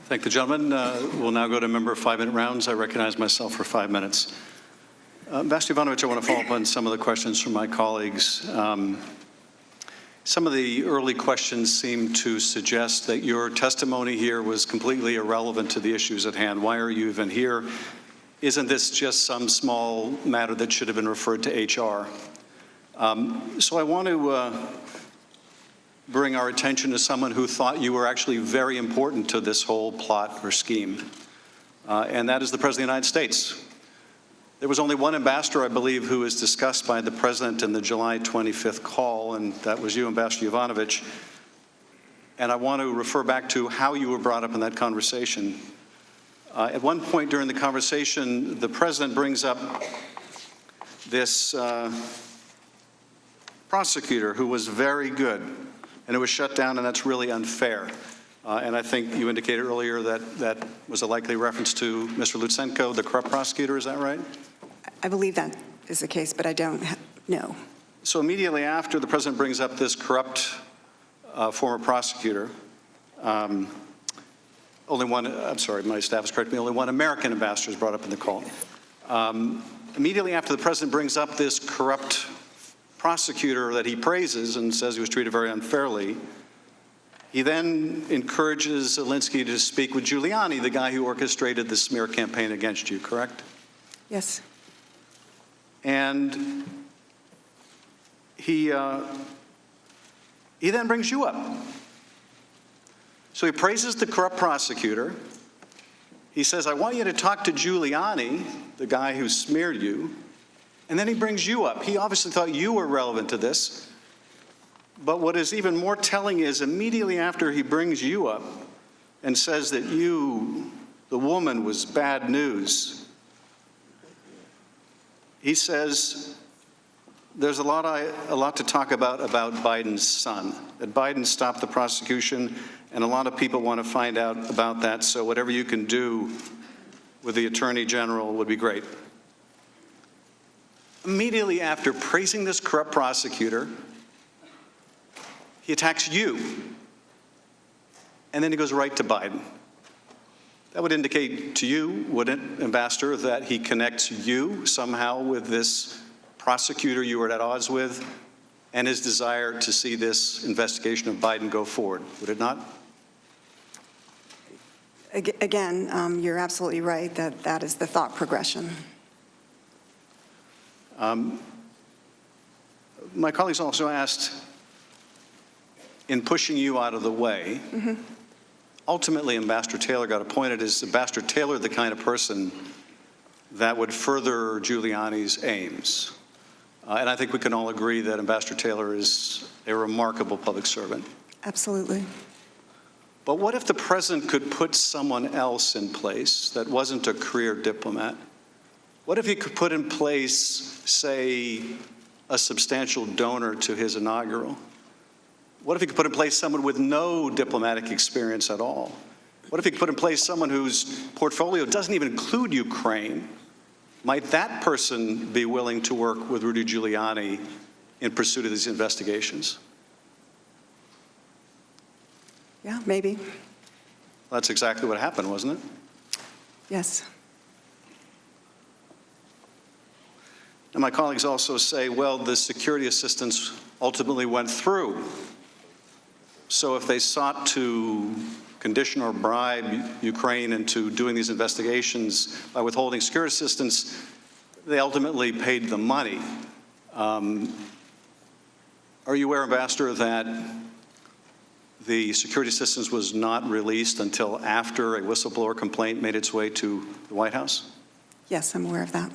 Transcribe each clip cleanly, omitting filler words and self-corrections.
Thank the gentleman. We'll now go to member 5-minute rounds. I recognize myself for 5 minutes. Ambassador Yovanovitch, I want to follow up on some of the questions from my colleagues. Some of the early questions seem to suggest that your testimony here was completely irrelevant to the issues at hand. Why are you even here? Isn't this just some small matter that should have been referred to HR? So I want to bring our attention to someone who thought you were actually very important to this whole plot or scheme, and that is the President of the United States. There was only one ambassador, I believe, who was discussed by the President in the July 25th call, and that was you, Ambassador Yovanovitch. And I want to refer back to how you were brought up in that conversation. At one point during the conversation, the President brings up this prosecutor who was very good, and it was shut down, and that's really unfair. And I think you indicated earlier that that was a likely reference to Mr. Lutsenko, the corrupt prosecutor, is that right? I believe that is the case, but I don't know. So immediately after the President brings up this corrupt former prosecutor, only one, I'm sorry, my staff has corrected me, only one American ambassador is brought up in the call. Immediately after the President brings up this corrupt prosecutor that he praises and says he was treated very unfairly, he then encourages Zelensky to speak with Giuliani, the guy who orchestrated the smear campaign against you, correct? Yes. And he then brings you up. So he praises the corrupt prosecutor. He says, I want you to talk to Giuliani, the guy who smeared you. And then he brings you up. He obviously thought you were relevant to this. But what is even more telling is immediately after he brings you up and says that you, the woman, was bad news, he says there's a lot to talk about Biden's son, that Biden stopped the prosecution, and a lot of people want to find out about that, so whatever you can do with the Attorney General would be great. Immediately after praising this corrupt prosecutor, he attacks you, and then he goes right to Biden. That would indicate to you, wouldn't it, Ambassador, that he connects you somehow with this prosecutor you were at odds with and his desire to see this investigation of Biden go forward, would it not? Again, you're absolutely right that that is the thought progression. My colleagues also asked, in pushing you out of the way, ultimately Ambassador Taylor got appointed. Is Ambassador Taylor the kind of person that would further Giuliani's aims? And I think we can all agree that Ambassador Taylor is a remarkable public servant. Absolutely. But what if the President could put someone else in place that wasn't a career diplomat? What if he could put in place, say, a substantial donor to his inaugural? What if he could put in place someone with no diplomatic experience at all? What if he could put in place someone whose portfolio doesn't even include Ukraine? Might that person be willing to work with Rudy Giuliani in pursuit of these investigations? Yeah, maybe. That's exactly what happened, wasn't it? Yes. And my colleagues also say, well, the security assistance ultimately went through. So if they sought to condition or bribe Ukraine into doing these investigations by withholding security assistance, they ultimately paid the money. Are you aware, Ambassador, that the security assistance was not released until after a whistleblower complaint made its way to the White House? Yes, I'm aware of that.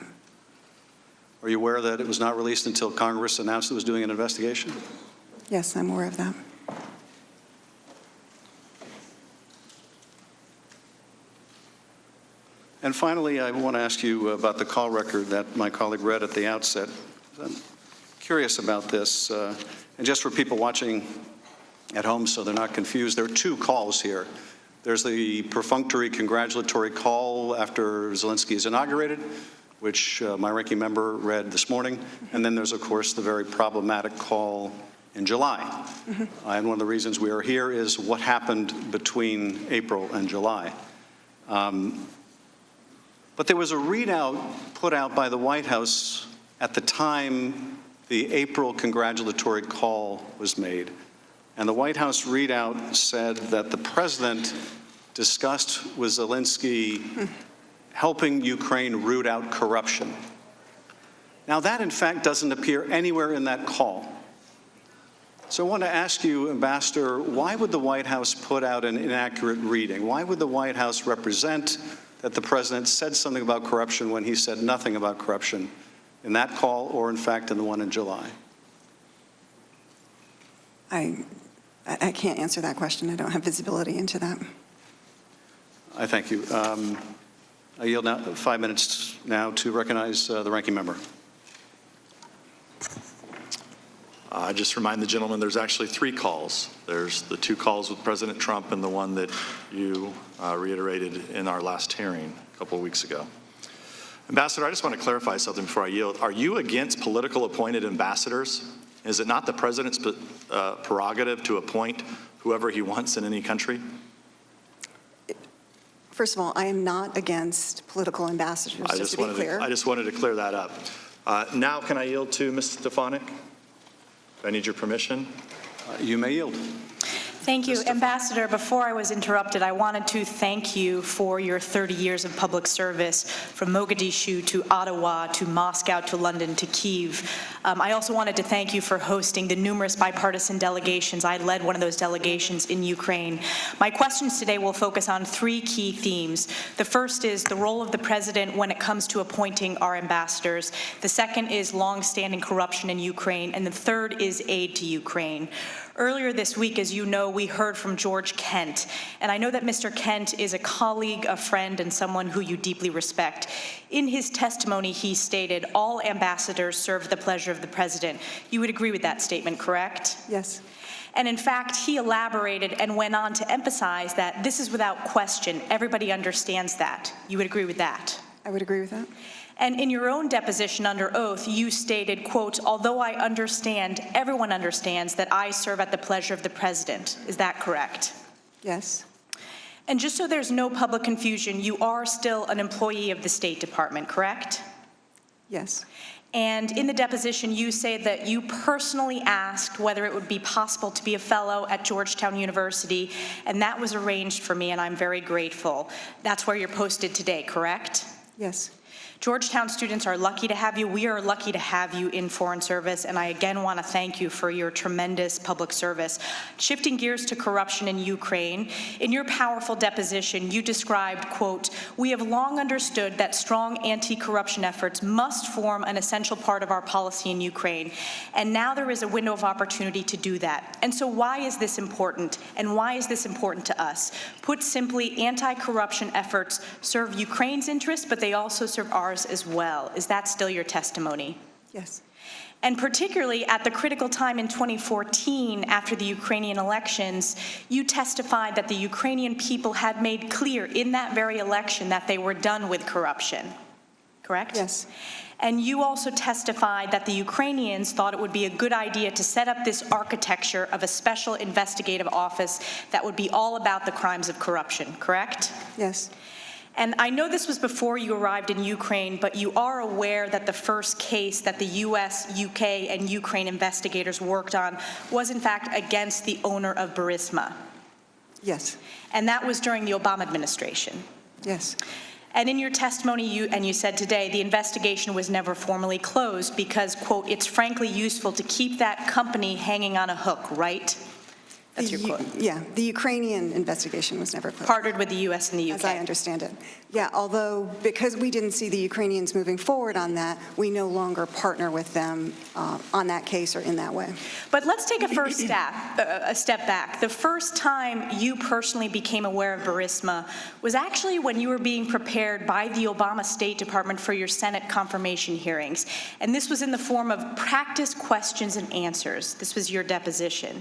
Are you aware that it was not released until Congress announced it was doing an investigation? Yes, I'm aware of that. And finally, I want to ask you about the call record that my colleague read at the outset. I'm curious about this. And just for people watching at home so they're not confused, there are two calls here. There's the perfunctory congratulatory call after Zelensky is inaugurated, which my ranking member read this morning. And then there's, of course, the very problematic call in July. And one of the reasons we are here is what happened between April and July. But there was a readout put out by the White House at the time the April congratulatory call was made. And the White House readout said that the president discussed with Zelensky helping Ukraine root out corruption. Now, that, in fact, doesn't appear anywhere in that call. So I want to ask you, Ambassador, why would the White House put out an inaccurate reading? Why would the White House represent that the president said something about corruption when he said nothing about corruption in that call or, in fact, in the one in July? I can't answer that question. I don't have visibility into that. I thank you. I yield now 5 minutes now to recognize the ranking member. I just remind the gentleman there's actually 3 calls. There's the 2 calls with President Trump and the one that you reiterated in our last hearing a couple of weeks ago. Ambassador, I just want to clarify something before I yield. Are you against political appointed ambassadors? Is it not the president's prerogative to appoint whoever he wants in any country? First of all, I am not against political ambassadors, just to be clear. I just wanted to clear that up. Now can I yield to Ms. Stefanik? I need your permission. You may yield. Thank you. Ambassador, before I was interrupted, I wanted to thank you for your 30 years of public service, from Mogadishu to Ottawa to Moscow to London to Kyiv. I also wanted to thank you for hosting the numerous bipartisan delegations. I led one of those delegations in Ukraine. My questions today will focus on 3 key themes. The first is the role of the president when it comes to appointing our ambassadors. The second is long-standing corruption in Ukraine. And the third is aid to Ukraine. Earlier this week, as you know, we heard from George Kent, and I know that Mr. Kent is a colleague, a friend, and someone who you deeply respect. In his testimony, he stated, all ambassadors serve the pleasure of the president. You would agree with that statement, correct? Yes. And in fact, he elaborated and went on to emphasize that this is without question. Everybody understands that. You would agree with that? I would agree with that. And in your own deposition under oath, you stated, quote, although I understand, everyone understands that I serve at the pleasure of the president. Is that correct? Yes. And just so there's no public confusion, you are still an employee of the State Department, correct? Yes. And in the deposition, you say that you personally asked whether it would be possible to be a fellow at Georgetown University, and that was arranged for me, and I'm very grateful. That's where you're posted today, correct? Yes. Georgetown students are lucky to have you. We are lucky to have you in foreign service, and I again want to thank you for your tremendous public service. Shifting gears to corruption in Ukraine, in your powerful deposition, you described, quote, we have long understood that strong anti-corruption efforts must form an essential part of our policy in Ukraine, and now there is a window of opportunity to do that. And so why is this important, and why is this important to us? Put simply, anti-corruption efforts serve Ukraine's interests, but they also serve ours as well. Is that still your testimony? Yes. And particularly at the critical time in 2014, after the Ukrainian elections, you testified that the Ukrainian people had made clear in that very election that they were done with corruption, correct? Yes. And you also testified that the Ukrainians thought it would be a good idea to set up this architecture of a special investigative office that would be all about the crimes of corruption, correct? Yes. And I know this was before you arrived in Ukraine, but you are aware that the first case that the US, UK, and Ukraine investigators worked on was in fact against the owner of Burisma. Yes. And that was during the Obama administration. Yes. And in your testimony, you said today, the investigation was never formally closed because, quote, it's frankly useful to keep that company hanging on a hook, right? That's your quote. Yeah, the Ukrainian investigation was never closed. Partnered with the U.S. and the U.K. As I understand it. Yeah, although because we didn't see the Ukrainians moving forward on that, we no longer partner with them on that case or in that way. But let's take a step back. The first time you personally became aware of Burisma was actually when you were being prepared by the Obama State Department for your Senate confirmation hearings. And this was in the form of practice questions and answers. This was your deposition.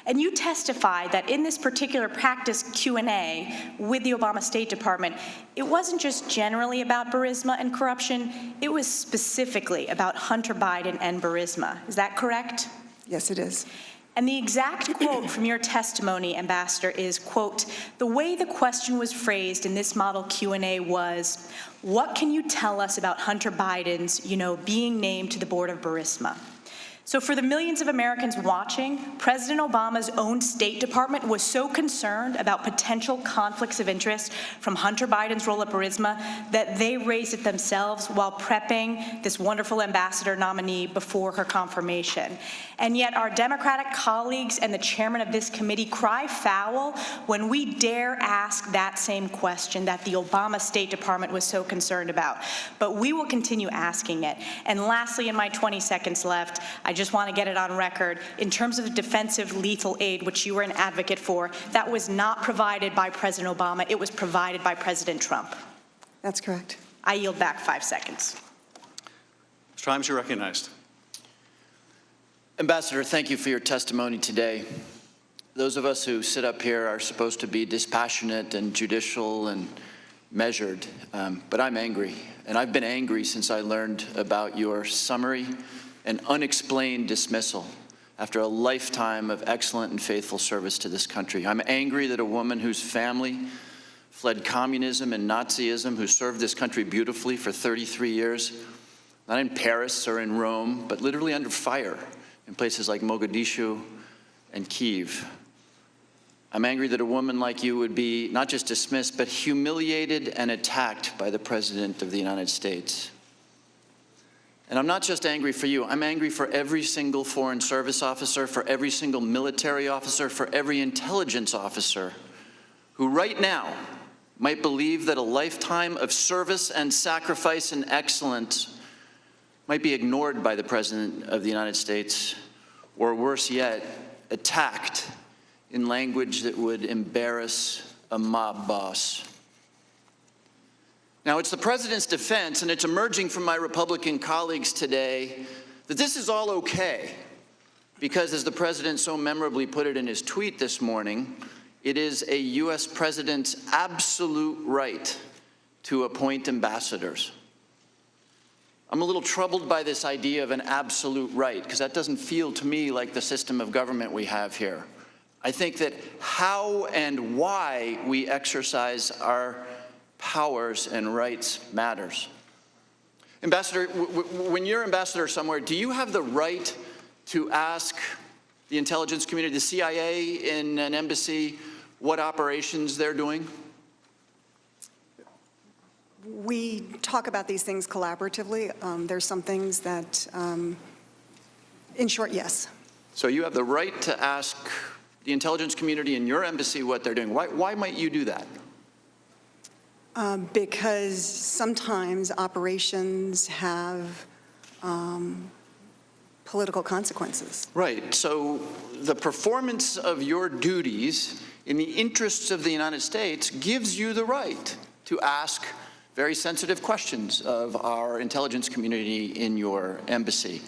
And you testified that in this particular practice Q&A with the Obama State Department, it wasn't just generally about Burisma and corruption, it was specifically about Hunter Biden and Burisma. Is that correct? Yes, it is. And the exact quote from your testimony, Ambassador, is, quote, "The way the question was phrased in this model Q&A was, what can you tell us about Hunter Biden's, being named to the board of Burisma?" So for the millions of Americans watching, President Obama's own State Department was so concerned about potential conflicts of interest from Hunter Biden's role at Burisma that they raised it themselves while prepping this wonderful ambassador nominee before her confirmation. And yet our Democratic colleagues and the chairman of this committee cry foul when we dare ask that same question that the Obama State Department was so concerned about. But we will continue asking it. And lastly, in my 20 seconds left, I just want to get it on record. In terms of defensive lethal aid, which you were an advocate for, that was not provided by President Obama. It was provided by President Trump. That's correct. I yield back 5 seconds. Mr. Himes, you're recognized. Ambassador, thank you for your testimony today. Those of us who sit up here are supposed to be dispassionate and judicial and measured, but I'm angry. And I've been angry since I learned about your summary and unexplained dismissal after a lifetime of excellent and faithful service to this country. I'm angry that a woman whose family fled communism and Nazism, who served this country beautifully for 33 years, not in Paris or in Rome, but literally under fire in places like Mogadishu and Kyiv. I'm angry that a woman like you would be not just dismissed, but humiliated and attacked by the President of the United States. And I'm not just angry for you, I'm angry for every single Foreign Service officer, for every single military officer, for every intelligence officer who right now might believe that a lifetime of service and sacrifice and excellence might be ignored by the President of the United States, or worse yet, attacked in language that would embarrass a mob boss. Now, it's the President's defense, and it's emerging from my Republican colleagues today, that this is all okay, because as the President so memorably put it in his tweet this morning, it is a U.S. President's absolute right to appoint ambassadors. I'm a little troubled by this idea of an absolute right, because that doesn't feel to me like the system of government we have here. I think that how and why we exercise our powers and rights matters. Ambassador, when you're ambassador somewhere, do you have the right to ask the intelligence community, the CIA in an embassy, what operations they're doing? We talk about these things collaboratively. There's some things that, in short, yes. So you have the right to ask the intelligence community in your embassy what they're doing. Why might you do that? Because sometimes operations have political consequences. Right. So the performance of your duties in the interests of the United States gives you the right to ask very sensitive questions of our intelligence community in your embassy.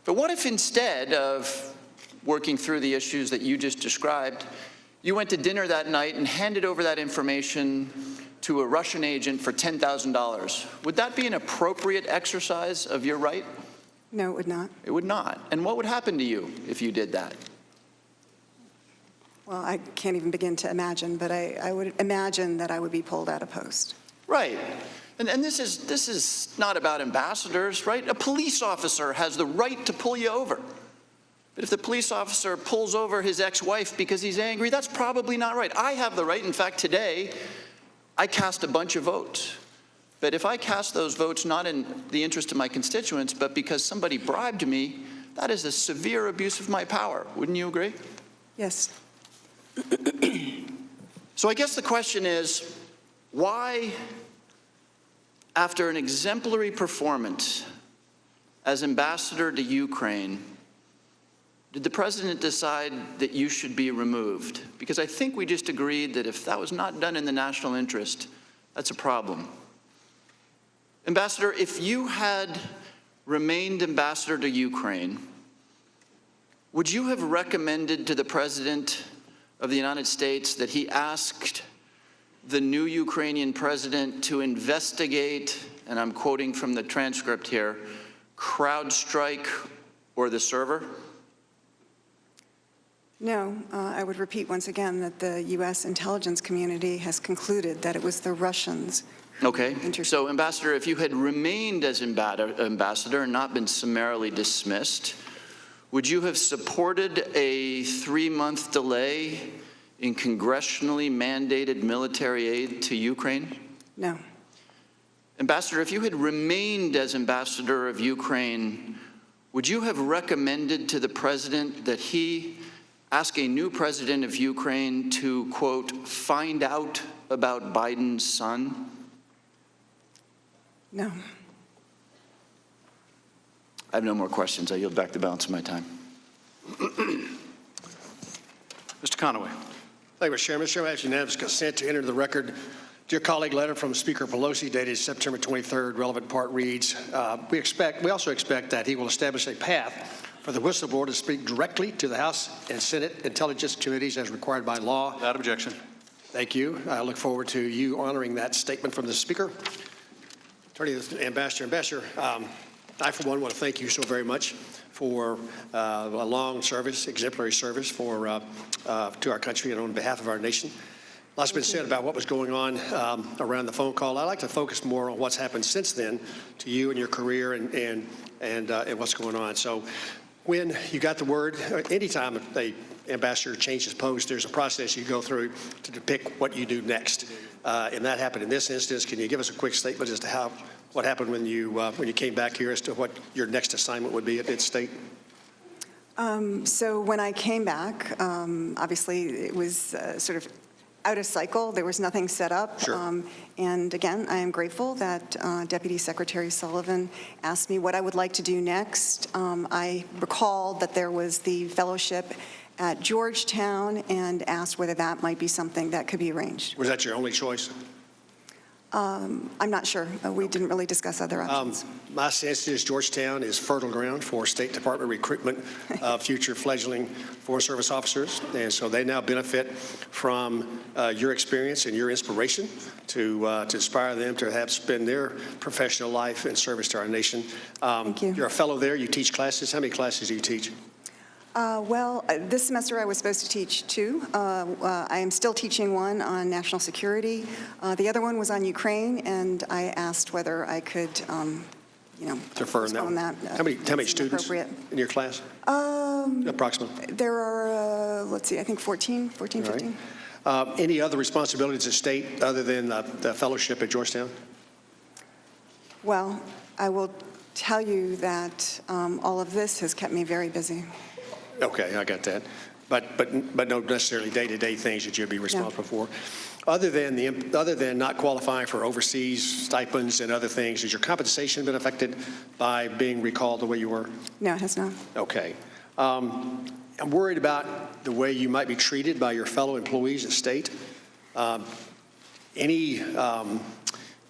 But what if instead of working through the issues that you just described, you went to dinner that night and handed over that information to a Russian agent for $10,000? Would that be an appropriate exercise of your right? No, it would not. It would not. And what would happen to you if you did that? Well, I can't even begin to imagine, but I would imagine that I would be pulled out of post. Right. And this is not about ambassadors, right? A police officer has the right to pull you over. But if the police officer pulls over his ex-wife because he's angry, that's probably not right. I have the right. In fact, today, I cast a bunch of votes. But if I cast those votes not in the interest of my constituents, but because somebody bribed me, that is a severe abuse of my power. Wouldn't you agree? Yes. So I guess the question is, why, after an exemplary performance as ambassador to Ukraine, did the President decide that you should be removed? Because I think we just agreed that if that was not done in the national interest, that's a problem. Ambassador, if you had remained ambassador to Ukraine, would you have recommended to the President of the United States that he asked the new Ukrainian president to investigate, and I'm quoting from the transcript here, CrowdStrike or the server? No, I would repeat once again that the U.S. intelligence community has concluded that it was the Russians. Okay, Interesting. so Ambassador, if you had remained as ambassador and not been summarily dismissed, would you have supported a 3-month delay in congressionally mandated military aid to Ukraine? No. Ambassador, if you had remained as ambassador of Ukraine, would you have recommended to the president that he ask a new president of Ukraine to, quote, find out about Biden's son? No. I have no more questions. I yield back the balance of my time. Mr. Conaway. Thank you, Mr. Chairman. Mr. Chairman, I have unanimous consent to enter the record. Dear colleague, letter from Speaker Pelosi dated September 23rd. Relevant part reads, we also expect that he will establish a path for the whistleblower to speak directly to the House and Senate Intelligence Committees as required by law. Without objection. Thank you. I look forward to you honoring that statement from the Speaker. Turning to the Ambassador, I, for one, want to thank you so very much for a long service, exemplary service to our country and on behalf of our nation. Lots been said about what was going on around the phone call. I'd like to focus more on what's happened since then to you and your career and what's going on. So when you got the word, anytime an ambassador changes post, there's a process you go through to depict what you do next. And that happened in this instance. Can you give us a quick statement as to what happened when you came back here, as to what your next assignment would be at State? So when I came back, obviously it was sort of out of cycle. There was nothing set up. Sure. And again, I am grateful that Deputy Secretary Sullivan asked me what I would like to do next. I recalled that there was the fellowship at Georgetown and asked whether that might be something that could be arranged. Was that your only choice? I'm not sure. We didn't really discuss other options. My sense is Georgetown is fertile ground for State Department recruitment of future fledgling Foreign Service officers, and so they now benefit from your experience and your inspiration to inspire them to have spend their professional life in service to our nation. Thank you. You're a fellow there. You teach classes. How many classes do you teach? Well, this semester I was supposed to teach 2. I am still teaching one on national security. The other one was on Ukraine, and I asked whether I could, Defer on that postpone one. that. How many Seemed students appropriate. in your class? Approximately. There are, let's see, I think 14, All right. 15. Any other responsibilities at State other than the fellowship at Georgetown? Well, I will tell you that all of this has kept me very busy. Okay, I got that. But no necessarily day-to-day things that you'd be responsible for. Other than not qualifying for overseas stipends and other things, has your compensation been affected by being recalled the way you were? No, it has not. Okay. I'm worried about the way you might be treated by your fellow employees at State.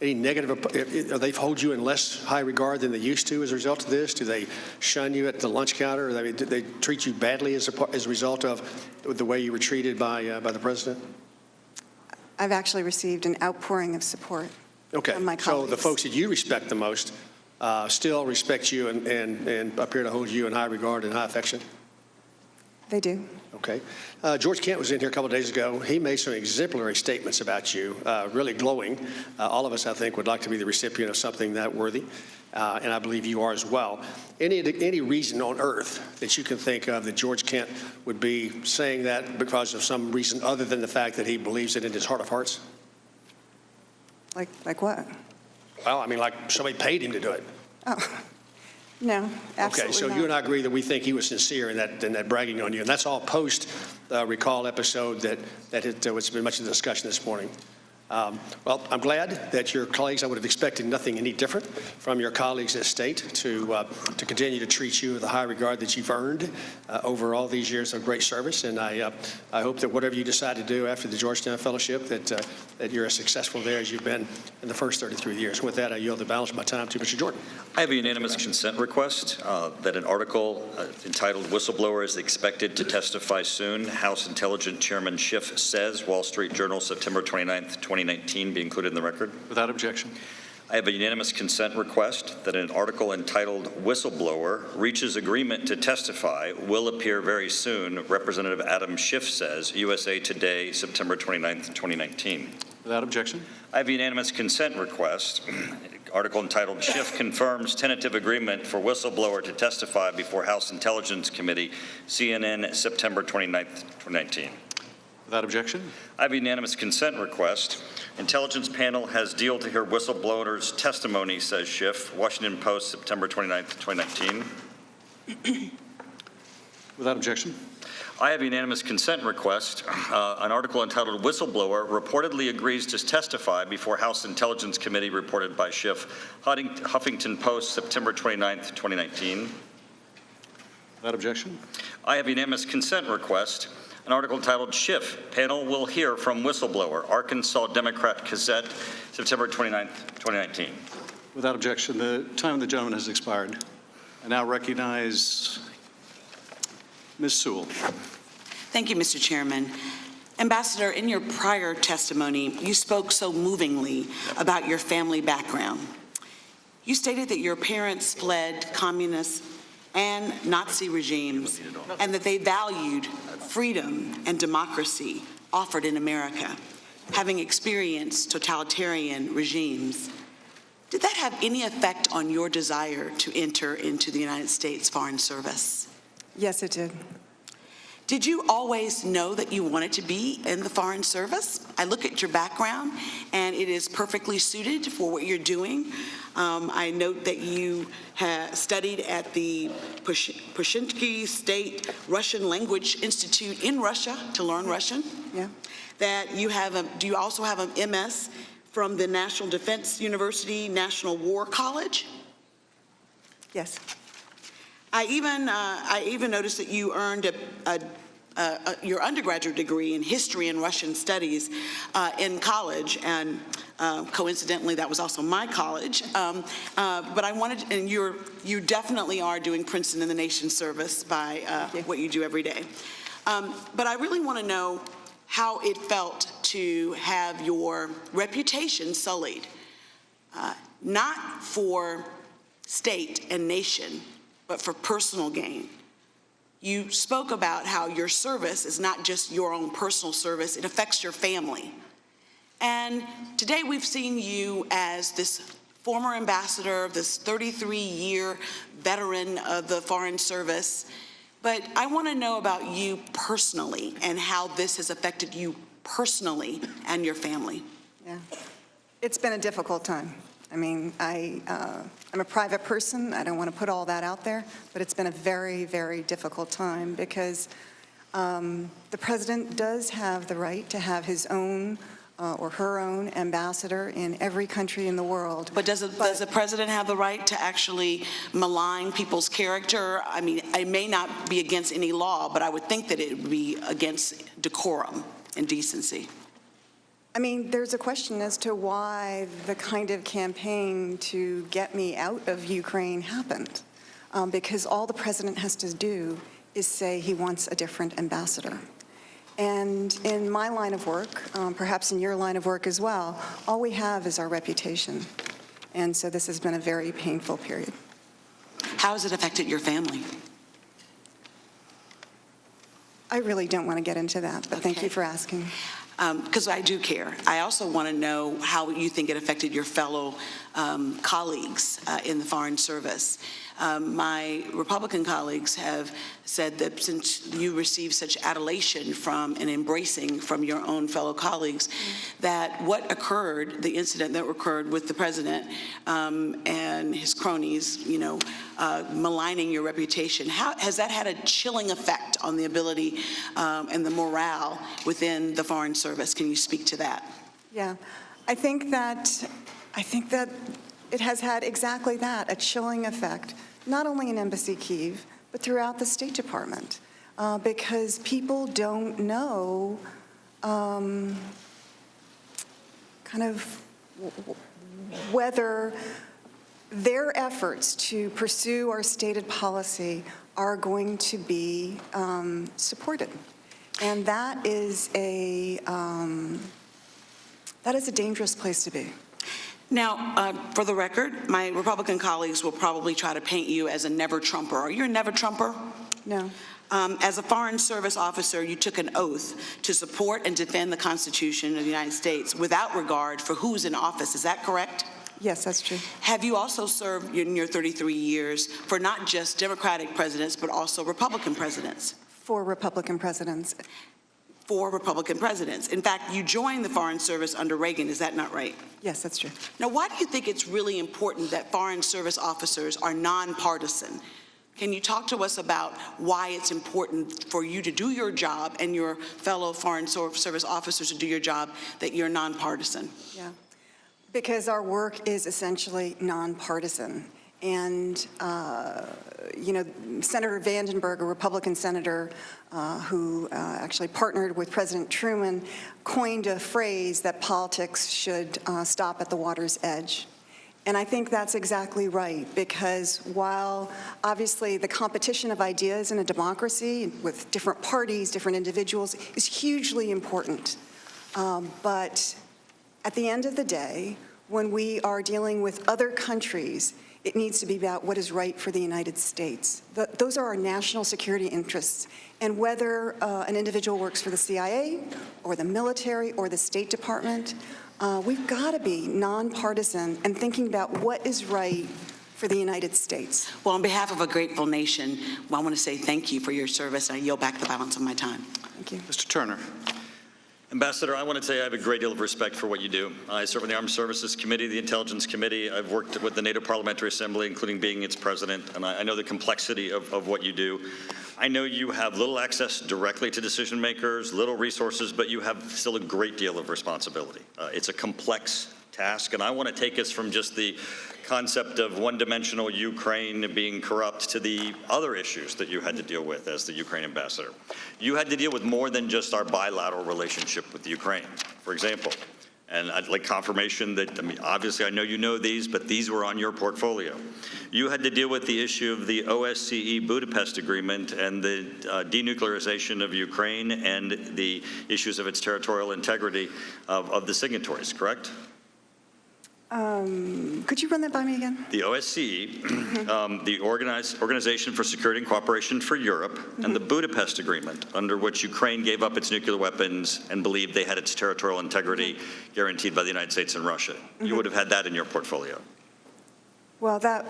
Any negative, they hold you in less high regard than they used to as a result of this? Do they shun you at the lunch counter? I mean, do they treat you badly as a result of the way you were treated by the president? I've actually received an outpouring of support from my So colleagues. the folks that you respect the most still respect you and appear to hold you in high regard and high affection? They do. Okay. George Kent was in here a couple of days ago. He made some exemplary statements about you, really glowing. All of us, I think, would like to be the recipient of something that worthy, and I believe you are as well. Any reason on earth that you can think of that George Kent would be saying that because of some reason other than the fact that he believes it in his heart of hearts? Like what? Well, I mean, like somebody paid him to do it. Oh, no, absolutely Okay, so not. you and I agree that we think he was sincere in that bragging on you, and that's all post recall episode that was been much of the discussion this morning. Well, I'm glad that your colleagues, I would have expected nothing any different from your colleagues at State to continue to treat you with the high regard that you've earned over all these years of great service. And I hope that whatever you decide to do after the Georgetown Fellowship, that you're as successful there as you've been in the first 33 years. With that, I yield the balance of my time to Mr. Jordan. I have a unanimous consent request that an article entitled Whistleblower is expected to testify soon. House Intelligence Chairman Schiff says, Wall Street Journal, September 29th, 2019, be included in the record. Without objection. I have a unanimous consent request that an article entitled Whistleblower Reaches Agreement to Testify will appear very soon. Representative Adam Schiff says, USA Today, September 29th, 2019. Without objection. I have a unanimous consent request. Article entitled Schiff Confirms Tentative Agreement for Whistleblower to Testify Before House Intelligence Committee, CNN, September 29th, 2019. Without objection. I have a unanimous consent request. Intelligence panel has deal to hear whistleblowers' testimony, says Schiff. Washington Post, September 29th, 2019. Without objection. I have a unanimous consent request. An article entitled Whistleblower reportedly agrees to testify before House Intelligence Committee, reported by Schiff. Huffington Post, September 29th, 2019. Without objection. I have a unanimous consent request. An article entitled Schiff, Panel Will Hear from Whistleblower, Arkansas Democrat Gazette, September 29th, 2019. Without objection. The time of the gentleman has expired. I now recognize Ms. Sewell. Thank you, Mr. Chairman. Ambassador, in your prior testimony, you spoke so movingly about your family background. You stated that your parents fled communist and Nazi regimes, and that they valued freedom and democracy offered in America, having experienced totalitarian regimes. Did that have any effect on your desire to enter into the United States Foreign Service? Yes, it did. Did you always know that you wanted to be in the Foreign Service? I look at your background, and it is perfectly suited for what you're doing. I note that you have studied at the Pushinsky State Russian Language Institute in Russia to learn Russian. Yeah. That you have do you also have an MS from the National Defense University National War College? Yes. I even noticed that you earned your undergraduate degree in history and Russian studies in college, and coincidentally, that was also my college. But I wanted, and you definitely are doing Princeton in the Nation's service by what you do every day. But I really want to know how it felt to have your reputation sullied, not for state and nation, but for personal gain. You spoke about how your service is not just your own personal service, it affects your family. And today we've seen you as this former ambassador, this 33-year veteran of the Foreign Service. But I want to know about you personally and how this has affected you personally and your family. Yeah. It's been a difficult time. I mean, I'm a private person. I don't want to put all that out there, but it's been a very, very difficult time because the president does have the right to have his own or her own ambassador in every country in the world. But does the president have the right to actually malign people's character? I mean, it may not be against any law, but I would think that it would be against decorum and decency. I mean, there's a question as to why the kind of campaign to get me out of Ukraine happened, because all the president has to do is say he wants a different ambassador. And in my line of work, perhaps in your line of work as well, all we have is our reputation. And so this has been a very painful period. How has it affected your family? I really don't want to get into that, but thank you for asking. Because I do care. I also want to know how you think it affected your fellow colleagues in the Foreign Service. My Republican colleagues have said that since you received such adulation from and embracing from your own fellow colleagues, that what occurred, the incident that occurred with the president and his cronies, maligning your reputation, how has that had a chilling effect on the ability and the morale within the Foreign Service? Can you speak to that? Yeah, I think that it has had exactly that, a chilling effect, not only in Embassy Kyiv, but throughout the State Department, because people don't know kind of whether their efforts to pursue our stated policy are going to be supported. And that is a dangerous place to be. Now, for the record, my Republican colleagues will probably try to paint you as a never-Trumper. Are you a never-Trumper? No. As a Foreign Service officer, you took an oath to support and defend the Constitution of the United States without regard for who's in office. Is that correct? Yes, that's true. Have you also served in your 33 years for not just Democratic presidents, but also Republican presidents? 4 Republican presidents. 4 Republican presidents. In fact, you joined the Foreign Service under Reagan. Is that not right? Yes, that's true. Now, why do you think it's really important that Foreign Service officers are nonpartisan? Can you talk to us about why it's important for you to do your job and your fellow Foreign Service officers to do your job, that you're nonpartisan? Yeah. Because our work is essentially nonpartisan. And, Senator Vandenberg, a Republican senator who actually partnered with President Truman, coined a phrase that politics should stop at the water's edge. And I think that's exactly right, because while obviously the competition of ideas in a democracy with different parties, different individuals is hugely important, but at the end of the day, when we are dealing with other countries, it needs to be about what is right for the United States. Those are our national security interests. And whether an individual works for the CIA or the military or the State Department, we've got to be nonpartisan and thinking about what is right for the United States. Well, on behalf of a grateful nation, I want to say thank you for your service, and I yield back the balance of my time. Thank you. Mr. Turner. Ambassador, I want to say I have a great deal of respect for what you do. I serve on the Armed Services Committee, the Intelligence Committee. I've worked with the NATO Parliamentary Assembly, including being its president, and I know the complexity of what you do. I know you have little access directly to decision makers, little resources, but you have still a great deal of responsibility. It's a complex task, and I want to take us from just the concept of one-dimensional Ukraine being corrupt to the other issues that you had to deal with as the Ukraine ambassador. You had to deal with more than just our bilateral relationship with Ukraine, for example. And I'd like confirmation that, obviously I know you know these, but these were on your portfolio. You had to deal with the issue of the OSCE Budapest Agreement and the denuclearization of Ukraine and the issues of its territorial integrity of the signatories, correct? Could you run that by me again? The OSCE, the Organization for Security and Cooperation for Europe, and the Budapest Agreement, under which Ukraine gave up its nuclear weapons and believed they had its territorial integrity guaranteed by the United States and Russia. You would have had that in your portfolio. Well, that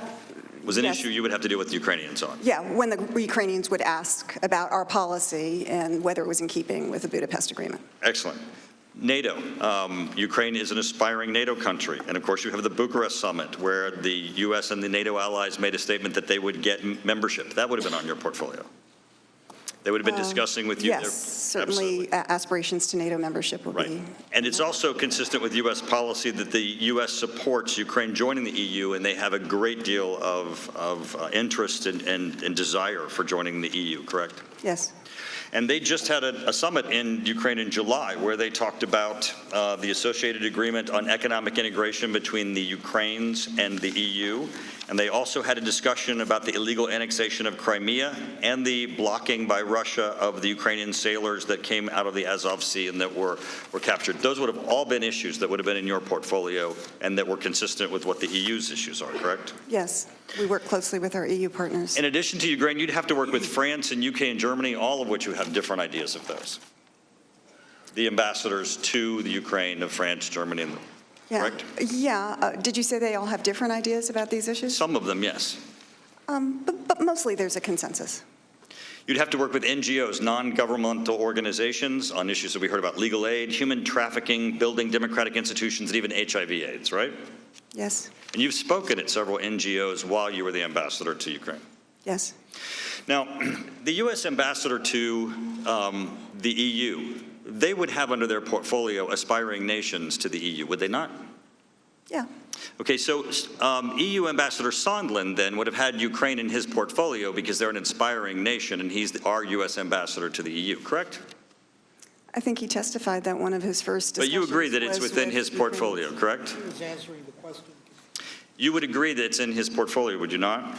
Was an yes. issue you would have to deal with the Ukrainians on. Yeah, when the Ukrainians would ask about our policy and whether it was in keeping with the Budapest Agreement. Excellent. NATO. Ukraine is an aspiring NATO country. And of course, you have the Bucharest summit, where the U.S. and the NATO allies made a statement that they would get membership. That would have been on your portfolio. They would have been discussing with you. Yes, certainly aspirations to NATO membership will be. Right. And it's also consistent with U.S. policy that the U.S. supports Ukraine joining the EU, and they have a great deal of interest and desire for joining the EU, correct? Yes. And they just had a summit in Ukraine in July where they talked about the associated agreement on economic integration between the Ukraines and the EU. And they also had a discussion about the illegal annexation of Crimea and the blocking by Russia of the Ukrainian sailors that came out of the Azov Sea and that were captured. Those would have all been issues that would have been in your portfolio and that were consistent with what the EU's issues are, correct? Yes. We work closely with our EU partners. In addition to Ukraine, you'd have to work with France and UK and Germany, all of which you have different ideas of those. The ambassadors to the Ukraine of France, Germany, and correct? Yeah. Did you say they all have different ideas about these issues? Some of them, yes. But mostly there's a consensus. You'd have to work with NGOs, non-governmental organizations, on issues that we heard about: legal aid, human trafficking, building democratic institutions, and even HIV/AIDS, right? Yes. And you've spoken at several NGOs while you were the ambassador to Ukraine. Yes. Now, the U.S. ambassador to the EU, they would have under their portfolio aspiring nations to the EU, would they not? Yeah. Okay, so EU Ambassador Sondland then would have had Ukraine in his portfolio because they're an inspiring nation, and he's our U.S. ambassador to the EU, correct? I think he testified that one of his first But you agree that it's was within with his Ukraine. portfolio, correct? He was answering the question. You would agree that it's in his portfolio, would you not?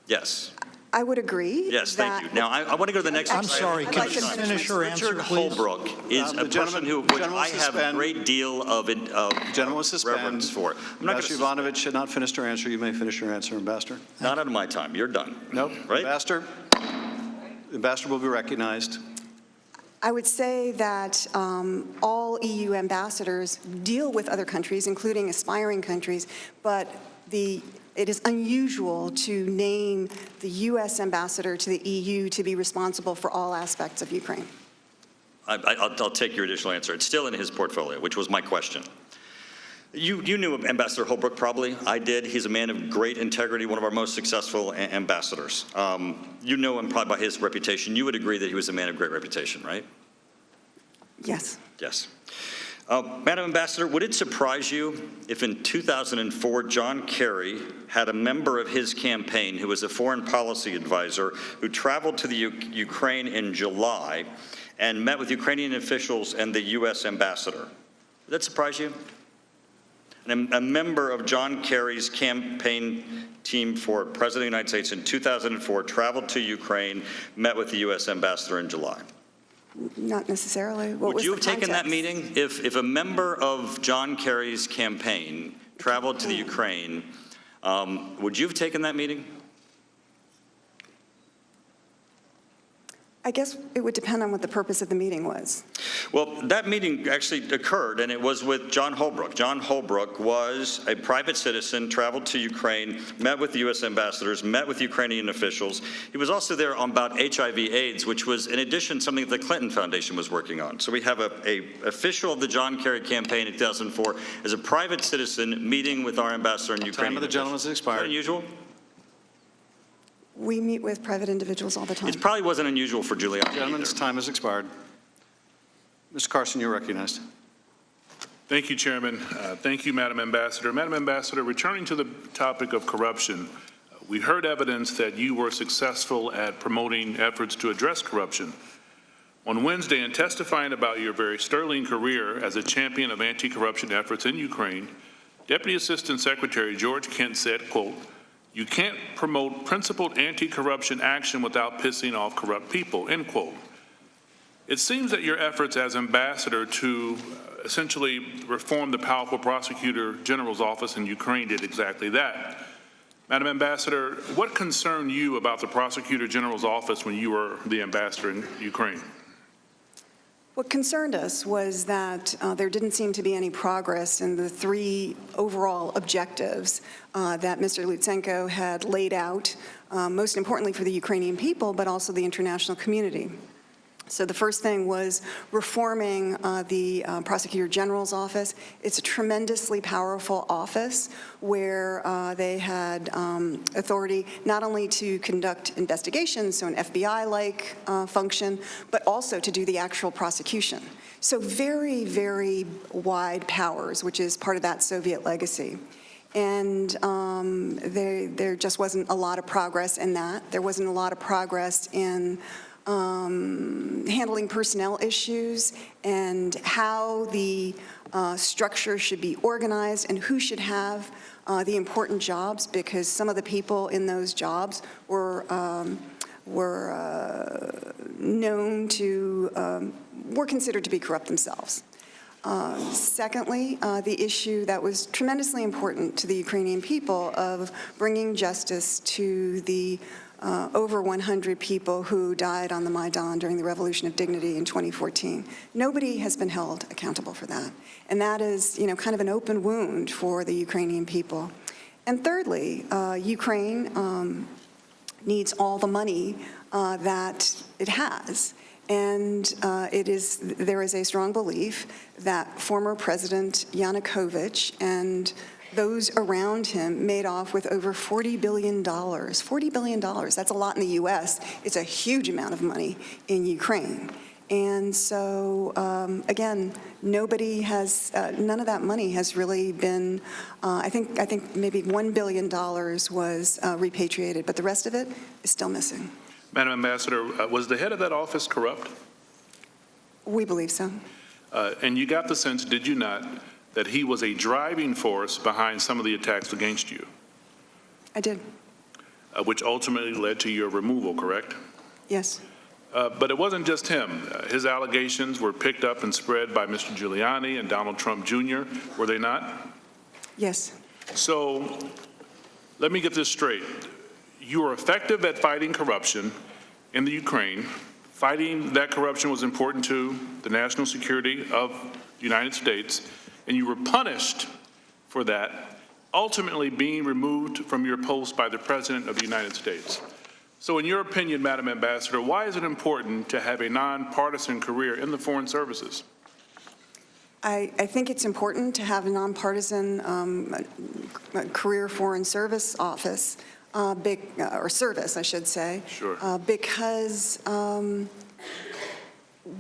Yes. I would agree. Yes, thank you. Now, I want to go to the next. I'm sorry, I'd can like you to finish her answer, Richard please? Holbrook is The a person who, which gentleman I have a suspend. great deal of Gentleman will suspend. reverence for. I'm not Ambassador going to, Yovanovitch should not finish her answer. You may finish your answer, Ambassador. not out of my time. You're done. Nope. Right? Ambassador? Ambassador will be recognized. I would say that all EU ambassadors deal with other countries, including aspiring countries, but it is unusual to name the U.S. ambassador to the EU to be responsible for all aspects of Ukraine. I'll take your additional answer. It's still in his portfolio, which was my question. You knew Ambassador Holbrook, probably. I did. He's a man of great integrity, one of our most successful ambassadors. You know him probably by his reputation. You would agree that he was a man of great reputation, right? Yes. Yes. Madam Ambassador, would it surprise you if in 2004 John Kerry had a member of his campaign who was a foreign policy advisor who traveled to the Ukraine in July and met with Ukrainian officials and the U.S. ambassador? Would that surprise you? And a member of John Kerry's campaign team for President of the United States in 2004 traveled to Ukraine, met with the U.S. ambassador in July. Not necessarily. What Would was you the have taken that context? meeting if a member of John Kerry's campaign traveled to the Ukraine? Would you have taken that meeting? I guess it would depend on what the purpose of the meeting was. Well, that meeting actually occurred, and it was with John Holbrook. John Holbrook was a private citizen, traveled to Ukraine, met with the U.S. ambassadors, met with Ukrainian officials. He was also there on about HIV/AIDS, which was, in addition, something that the Clinton Foundation was working on. So we have a official of the John Kerry campaign in 2004 as a private citizen meeting with our ambassador in Ukraine. Time of the gentleman has expired. Is that unusual? We meet with private individuals all the time. It probably wasn't unusual for Giuliani Gentleman's either. time has expired. Mr. Carson, you're recognized. Thank you, Chairman. Thank you, Madam Ambassador. Madam Ambassador, returning to the topic of corruption, we heard evidence that you were successful at promoting efforts to address corruption. On Wednesday, in testifying about your very sterling career as a champion of anti-corruption efforts in Ukraine, Deputy Assistant Secretary George Kent said, quote, "You can't promote principled anti-corruption action without pissing off corrupt people," end quote. It seems that your efforts as ambassador to essentially reform the powerful prosecutor general's office in Ukraine did exactly that. Madam Ambassador, what concerned you about the prosecutor general's office when you were the ambassador in Ukraine? What concerned us was that there didn't seem to be any progress in the three overall objectives that Mr. Lutsenko had laid out, most importantly for the Ukrainian people, but also the international community. So the first thing was reforming the Prosecutor General's office. It's a tremendously powerful office where they had authority not only to conduct investigations, so an FBI-like function, but also to do the actual prosecution. So very, very wide powers, which is part of that Soviet legacy. And there just wasn't a lot of progress in that. There wasn't a lot of progress in handling personnel issues and how the structure should be organized and who should have the important jobs, because some of the people in those jobs were known to, were considered to be corrupt themselves. Secondly, the issue that was tremendously important to the Ukrainian people of bringing justice to the over 100 people who died on the Maidan during the Revolution of Dignity in 2014. Nobody has been held accountable for that. And that is, kind of an open wound for the Ukrainian people. And thirdly, Ukraine needs all the money that it has. And there is a strong belief that former President Yanukovych and those around him made off with over $40 billion. $40 billion, that's a lot in the U.S. It's a huge amount of money in Ukraine. And so, again, nobody has, none of that money has really been, I think maybe $1 billion was repatriated, but the rest of it is still missing. Madam Ambassador, was the head of that office corrupt? We believe so. And you got the sense, did you not, that he was a driving force behind some of the attacks against you? I did. which ultimately led to your removal, correct? Yes. But it wasn't just him. His allegations were picked up and spread by Mr. Giuliani and Donald Trump Jr., were they not? Yes. So let me get this straight. You were effective at fighting corruption in the Ukraine. Fighting that corruption was important to the national security of the United States, and you were punished for that, ultimately being removed from your post by the President of the United States. So in your opinion, Madam Ambassador, why is it important to have a nonpartisan career in the Foreign Services? I think it's important to have a nonpartisan career foreign service office, or service, I should say. Sure. Because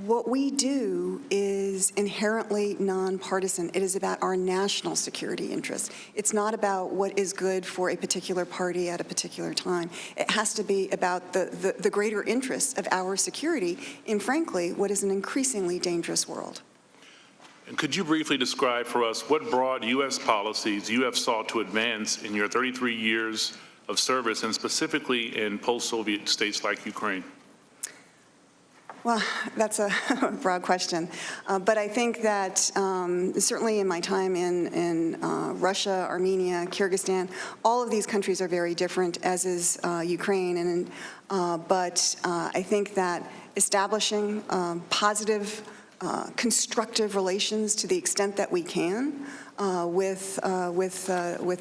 what we do is inherently nonpartisan. It is about our national security interests. It's not about what is good for a particular party at a particular time. It has to be about the greater interests of our security in, frankly, what is an increasingly dangerous world. And could you briefly describe for us what broad U.S. policies you have sought to advance in your 33 years of service, and specifically in post-Soviet states like Ukraine? Well, that's a broad question. But I think that certainly in my time in Russia, Armenia, Kyrgyzstan, all of these countries are very different, as is Ukraine. But I think that establishing positive, constructive relations to the extent that we can with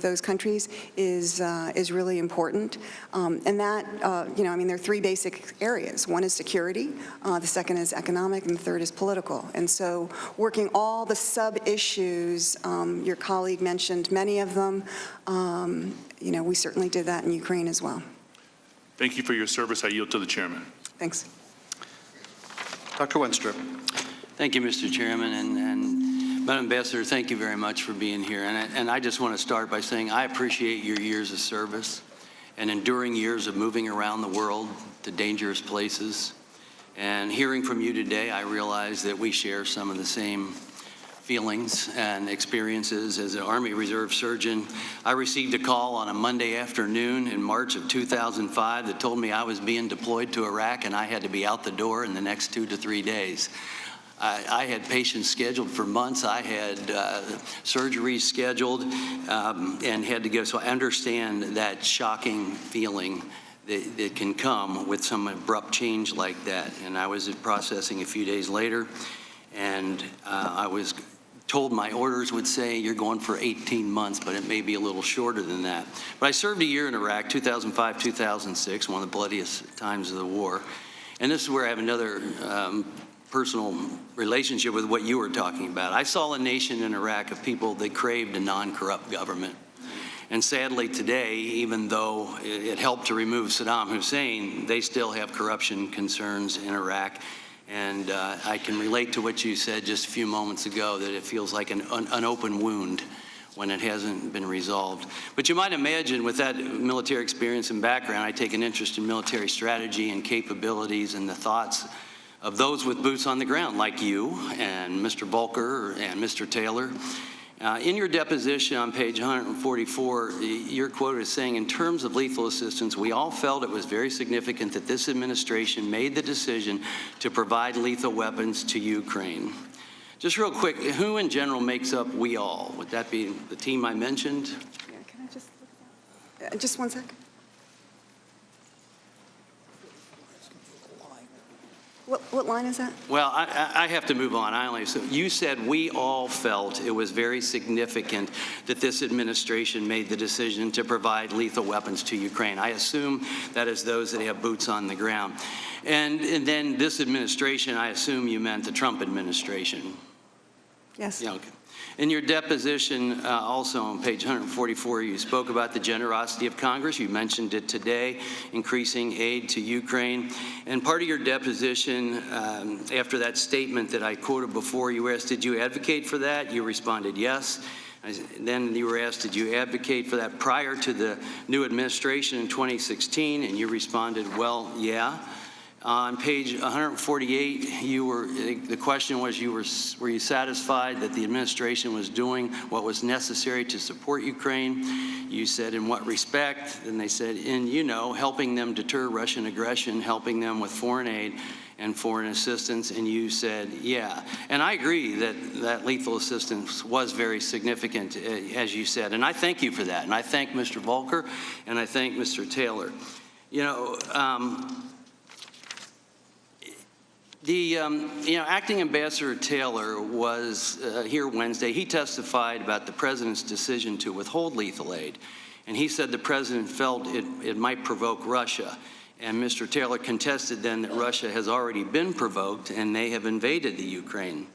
those countries is really important. And that, I mean, there are three basic areas. One is security, the second is economic, and the third is political. And so working all the sub-issues, your colleague mentioned many of them, we certainly did that in Ukraine as well. Thank you for your service. I yield to the chairman. Thanks. Dr. Wenstrup. Thank you, Mr. Chairman, and Madam Ambassador, thank you very much for being here. And I just want to start by saying I appreciate your years of service and enduring years of moving around the world to dangerous places. And hearing from you today, I realize that we share some of the same feelings and experiences. As an Army Reserve surgeon, I received a call on a Monday afternoon in March of 2005 that told me I was being deployed to Iraq and I had to be out the door in the next 2 to 3 days. I had patients scheduled for months. I had surgeries scheduled and had to go. So I understand that shocking feeling that can come with some abrupt change like that. And I was processing a few days later, and I was told my orders would say you're going for 18 months, but it may be a little shorter than that. But I served a year in Iraq, 2005, 2006, one of the bloodiest times of the war. And this is where I have another personal relationship with what you were talking about. I saw a nation in Iraq of people that craved a non-corrupt government. And sadly today, even though it helped to remove Saddam Hussein, they still have corruption concerns in Iraq. And I can relate to what you said just a few moments ago, that it feels like an open wound when it hasn't been resolved. But you might imagine, with that military experience and background, I take an interest in military strategy and capabilities and the thoughts of those with boots on the ground, like you and Mr. Volker and Mr. Taylor. In your deposition on page 144, you're quoted as saying, in terms of lethal assistance, we all felt it was very significant that this administration made the decision to provide lethal weapons to Ukraine. Just real quick, who in general makes up we all? Would that be the team I mentioned? Yeah, can I just look at that? Just one second. What line is that? Well, I have to move on. So you said we all felt it was very significant that this administration made the decision to provide lethal weapons to Ukraine. I assume that is those that have boots on the ground. And then this administration, I assume you meant the Trump administration. Yes. Yeah, okay. In your deposition, also on page 144, you spoke about the generosity of Congress. You mentioned it today, increasing aid to Ukraine. And part of your deposition, after that statement that I quoted before, you were asked, did you advocate for that? You responded, yes. Then you were asked, did you advocate for that prior to the new administration in 2016? And you responded, well, yeah. On page 148, the question was, were you satisfied that the administration was doing what was necessary to support Ukraine? You said, in what respect? And they said, in, helping them deter Russian aggression, helping them with foreign aid and foreign assistance. And you said, yeah. And I agree that lethal assistance was very significant, as you said. And I thank you for that. And I thank Mr. Volker, and I thank Mr. Taylor. Acting Ambassador Taylor was here Wednesday. He testified about the president's decision to withhold lethal aid, and he said the president felt it might provoke Russia. And Mr. Taylor contested then that Russia has already been provoked and they have invaded the Ukraine.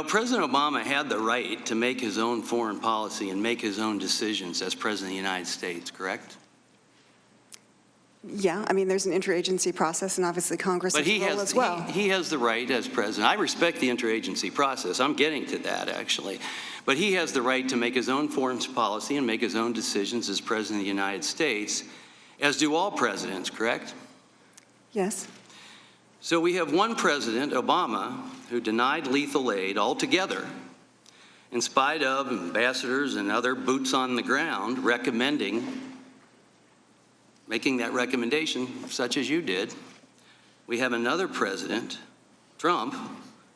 President Obama had the right to make his own foreign policy and make his own decisions as President of the United States, correct? Yeah, I mean, there's an interagency process, and obviously Congress has a role as well. He has the right as president. I respect the interagency process. I'm getting to that, actually. But he has the right to make his own foreign policy and make his own decisions as president of the United States, as do all presidents, correct? Yes. So we have one president, Obama, who denied lethal aid altogether, in spite of ambassadors and other boots on the ground making that recommendation, such as you did. We have another president, Trump,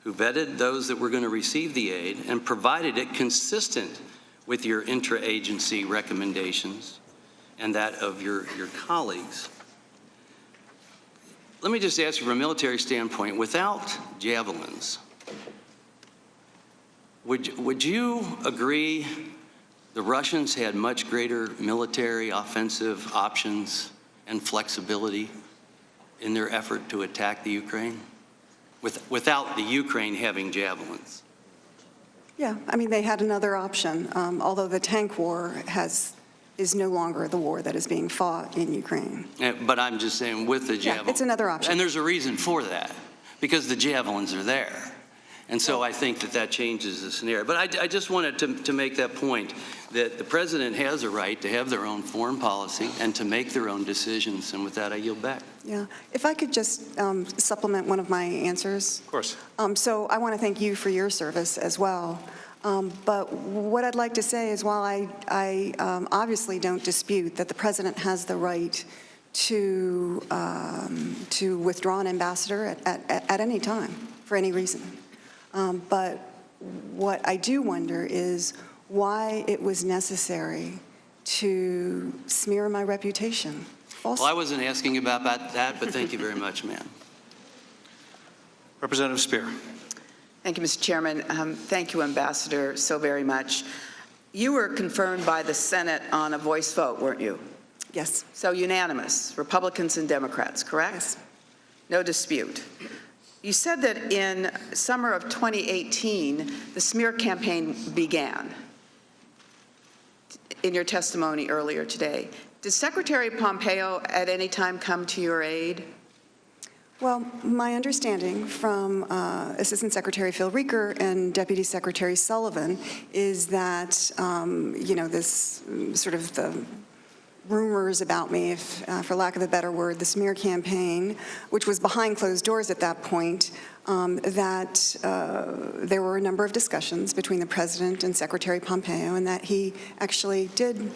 who vetted those that were going to receive the aid and provided it consistent with your intra-agency recommendations and that of your colleagues. Let me just ask you from a military standpoint, without javelins, would you agree the Russians had much greater military offensive options and flexibility in their effort to attack the Ukraine without the Ukraine having javelins? Yeah, I mean, they had another option, although the tank war is no longer the war that is being fought in Ukraine. But I'm just saying, with the javelins. Yeah, it's another option. And there's a reason for that, because the javelins are there. And so I think that changes the scenario. But I just wanted to make that point, that the president has a right to have their own foreign policy and to make their own decisions. And with that, I yield back. Yeah, if I could just supplement one of my answers. Of course. So I want to thank you for your service as well. But what I'd like to say is, while I obviously don't dispute that the president has the right to withdraw an ambassador at any time for any reason, but what I do wonder is why it was necessary to smear my reputation. Well, I wasn't asking about that, but thank you very much, ma'am. Representative Spear. Thank you, Mr. Chairman. Thank you, Ambassador, so very much. You were confirmed by the Senate on a voice vote, weren't you? Yes. So unanimous, Republicans and Democrats, correct? Yes. No dispute. You said that in summer of 2018, the smear campaign began in your testimony earlier today. Did Secretary Pompeo at any time come to your aid? Well, my understanding from Assistant Secretary Phil Reeker and Deputy Secretary Sullivan is that, this sort of the rumors about me, if, for lack of a better word, the smear campaign, which was behind closed doors at that point, that there were a number of discussions between the President and Secretary Pompeo, and that he actually did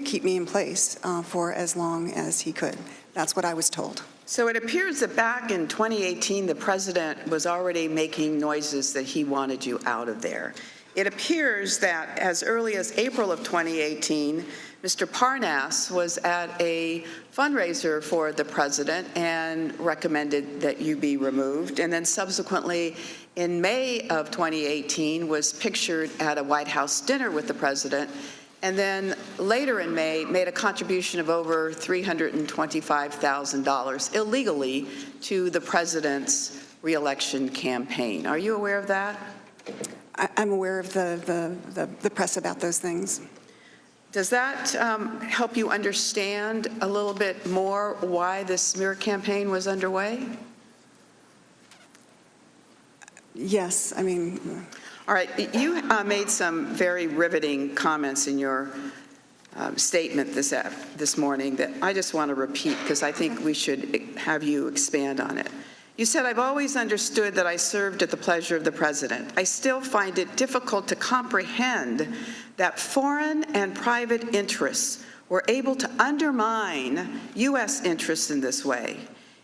keep me in place for as long as he could. That's what I was told. So it appears that back in 2018, the President was already making noises that he wanted you out of there. It appears that as early as April of 2018, Mr. Parnas was at a fundraiser for the President and recommended that you be removed. And then subsequently, in May of 2018, was pictured at a White House dinner with the President. And then later in May, made a contribution of over $325,000 illegally to the President's reelection campaign. Are you aware of that? I'm aware of the press about those things. Does that help you understand a little bit more why this smear campaign was underway? Yes, I mean... All right, you made some very riveting comments in your statement this morning that I just want to repeat because I think we should have you expand on it. You said, "I've always understood that I served at the pleasure of the president. I still find it difficult to comprehend that foreign and private interests were able to undermine U.S. interests in this way.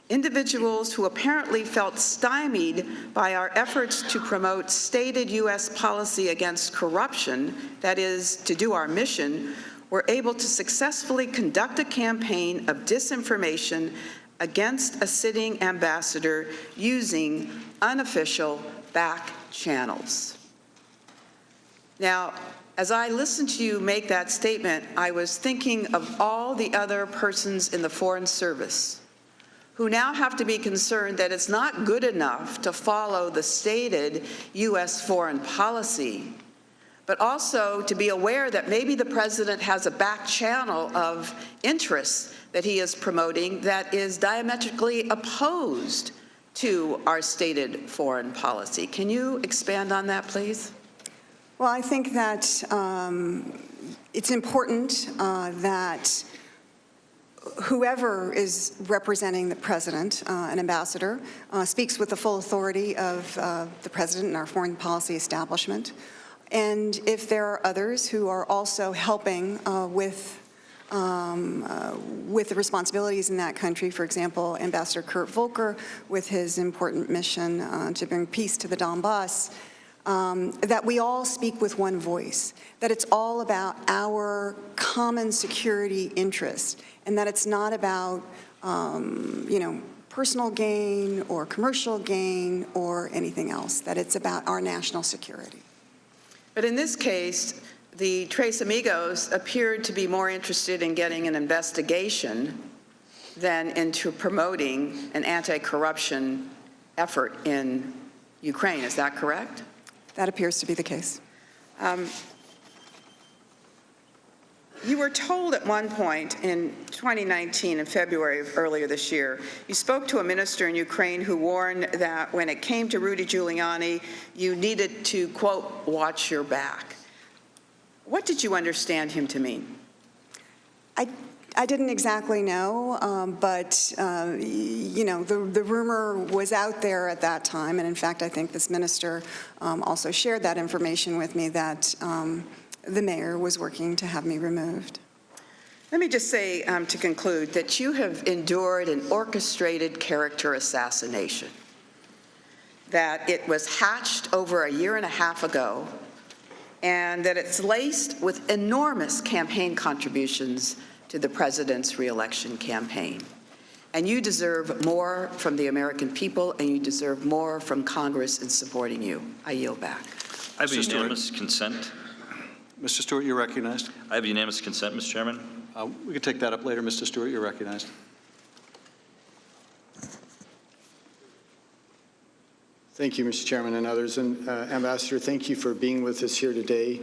Individuals who apparently felt stymied by our efforts to promote stated U.S. policy against corruption, that is, to do our mission, were able to successfully conduct a campaign of disinformation against a sitting ambassador using unofficial back channels." Now, as I listened to you make that statement, I was thinking of all the other persons in the Foreign Service who now have to be concerned that it's not good enough to follow the stated U.S. foreign policy, but also to be aware that maybe the president has a back channel of interests that he is promoting that is diametrically opposed to our stated foreign policy. Can you expand on that, please? Well, I think that it's important that whoever is representing the president, an ambassador, speaks with the full authority of the president and our foreign policy establishment. And if there are others who are also helping with the responsibilities in that country, for example, Ambassador Kurt Volker with his important mission to bring peace to the Donbass, that we all speak with one voice, that it's all about our common security interest, and that it's not about, personal gain or commercial gain or anything else, that it's about our national security. But in this case, the Tres Amigos appeared to be more interested in getting an investigation than into promoting an anti-corruption effort in Ukraine. Is that correct? That appears to be the case. You were told at one point in 2019, in February of earlier this year, you spoke to a minister in Ukraine who warned that when it came to Rudy Giuliani, you needed to, quote, watch your back. What did you understand him to mean? I didn't exactly know, but the rumor was out there at that time, and in fact, I think this minister also shared that information with me that the mayor was working to have me removed. Let me just say, to conclude, that you have endured an orchestrated character assassination, that it was hatched over a year and a half ago, and that it's laced with enormous campaign contributions to the president's reelection campaign. And you deserve more from the American people, and you deserve more from Congress in supporting you. I yield back. I have unanimous consent. Mr. Stewart, you're recognized. I have unanimous consent, Mr. Chairman. We can take that up later. Mr. Stewart, you're recognized. Thank you, Mr. Chairman and others. And Ambassador, thank you for being with us here today.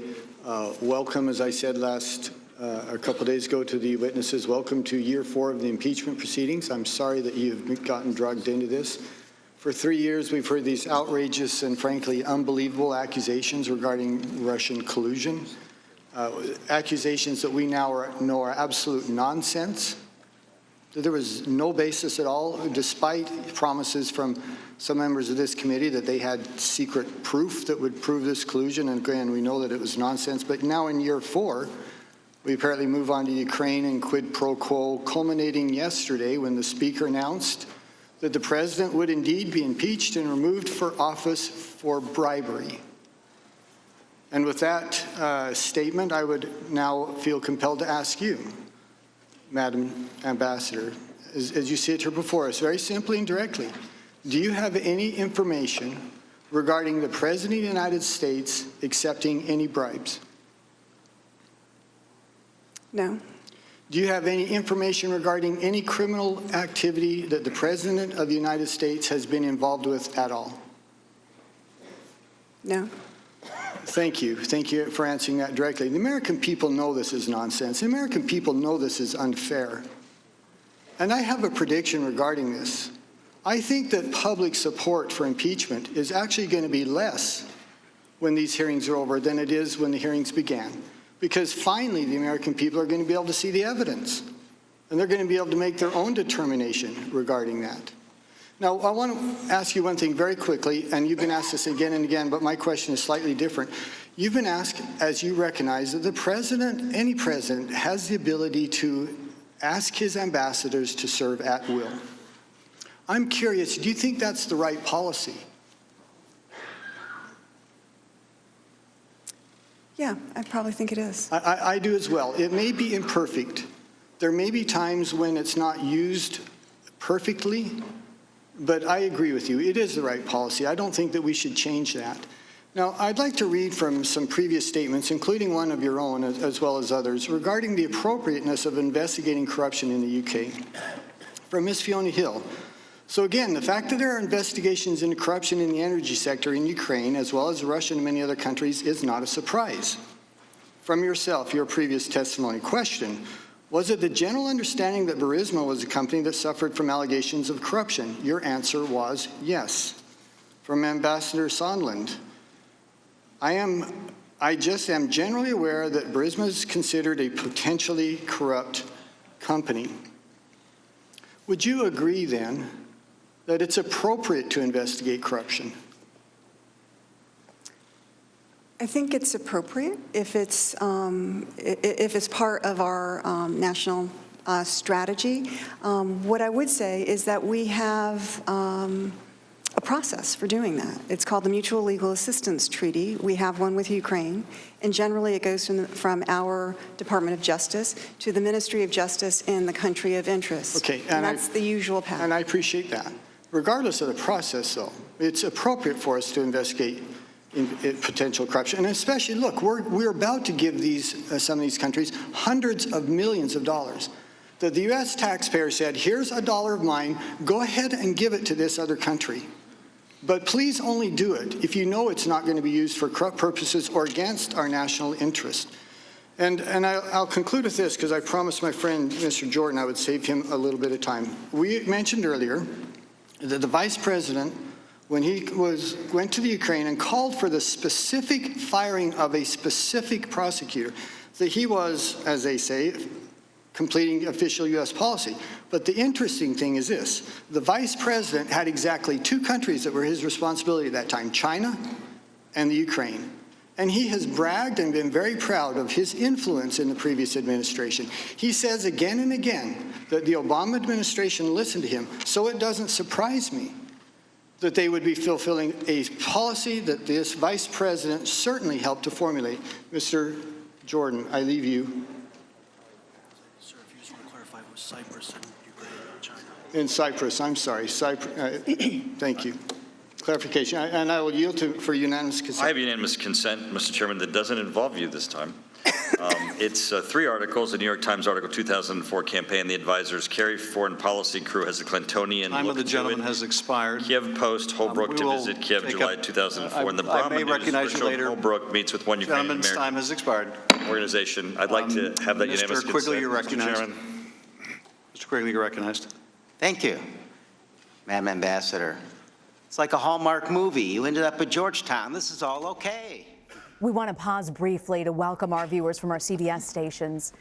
Welcome, as I said a couple days ago to the witnesses, welcome to year 4 of the impeachment proceedings. I'm sorry that you've gotten drugged into this. For 3 years, we've heard these outrageous and frankly unbelievable accusations regarding Russian collusion, accusations that we now know are absolute nonsense, that there was no basis at all, despite promises from some members of this committee that they had secret proof that would prove this collusion. And again, we know that it was nonsense. But now in year 4, we apparently move on to Ukraine and quid pro quo, culminating yesterday when the Speaker announced that the President would indeed be impeached and removed for office for bribery. And with that statement, I would now feel compelled to ask you, Madam Ambassador, as you sit here before us, very simply and directly, do you have any information regarding the President of the United States accepting any bribes? No. Do you have any information regarding any criminal activity that the President of the United States has been involved with at all? No. Thank you. Thank you for answering that directly. The American people know this is nonsense. The American people know this is unfair. And I have a prediction regarding this. I think that public support for impeachment is actually going to be less when these hearings are over than it is when the hearings began. because finally the American people are going to be able to see the evidence, and they're going to be able to make their own determination regarding that. Now, I want to ask you one thing very quickly, and you've been asked this again and again, but my question is slightly different. You've been asked, as you recognize, that the president, any president, has the ability to ask his ambassadors to serve at will. I'm curious, do you think that's the right policy? Yeah, I probably think it is. I do as well. It may be imperfect. There may be times when it's not used perfectly, but I agree with you. It is the right policy. I don't think that we should change that. Now, I'd like to read from some previous statements, including one of your own as well as others, regarding the appropriateness of investigating corruption in the UK. From Ms. Fiona Hill. So again, the fact that there are investigations into corruption in the energy sector in Ukraine, as well as Russia and many other countries, is not a surprise. From yourself, your previous testimony. Question, was it the general understanding that Burisma was a company that suffered from allegations of corruption? Your answer was yes. From Ambassador Sondland, I just am generally aware that Burisma is considered a potentially corrupt company. Would you agree then that it's appropriate to investigate corruption? I think it's appropriate if it's part of our national strategy. What I would say is that we have a process for doing that. It's called the Mutual Legal Assistance Treaty. We have one with Ukraine, and generally it goes from our Department of Justice to the Ministry of Justice in the country of interest. Okay, and that's the usual path. And I appreciate that. Regardless of the process, though, it's appropriate for us to investigate in potential corruption. And especially, look, we're about to give some of these countries hundreds of millions of dollars. The U.S. taxpayer said, here's $1 of mine, go ahead and give it to this other country. But please only do it if you know it's not going to be used for corrupt purposes or against our national interest. And I'll conclude with this, because I promised my friend, Mr. Jordan, I would save him a little bit of time. We mentioned earlier that the vice president, when he went to the Ukraine and called for the specific firing of a specific prosecutor, that he was, as they say, completing official U.S. policy. But the interesting thing is this. The vice president had exactly 2 countries that were his responsibility at that time, China and the Ukraine. And he has bragged and been very proud of his influence in the previous administration. He says again and again that the Obama administration listened to him, so it doesn't surprise me that they would be fulfilling a policy that this vice president certainly helped to formulate. Mr. Jordan, I leave you. Sir, if you just want to clarify, it was Cyprus and Ukraine and China. In Cyprus, I'm sorry. Thank you. Clarification, and I will yield for unanimous consent. I have unanimous consent, Mr. Chairman, that doesn't involve you this time. It's 3 articles, the New York Times article 2004 campaign, the advisors, Kerry Foreign Policy Crew has a Clintonian Time of the look to gentleman it. has expired. Kiev Post, Holbrooke We to will visit Kiev, take July up- 2004, and the I Brahma may News, recognize you Richard later. Holbrooke meets with one Ukrainian Gentleman's time American has expired. organization. I'd like to have that unanimous Mr. consent. Quigley, you're Mr. recognized. Chairman. Mr. Quigley, you're recognized. Thank you, Madam Ambassador. It's like a Hallmark movie. You ended up at Georgetown. This is all okay. We want to pause briefly to welcome our viewers from our CBS stations.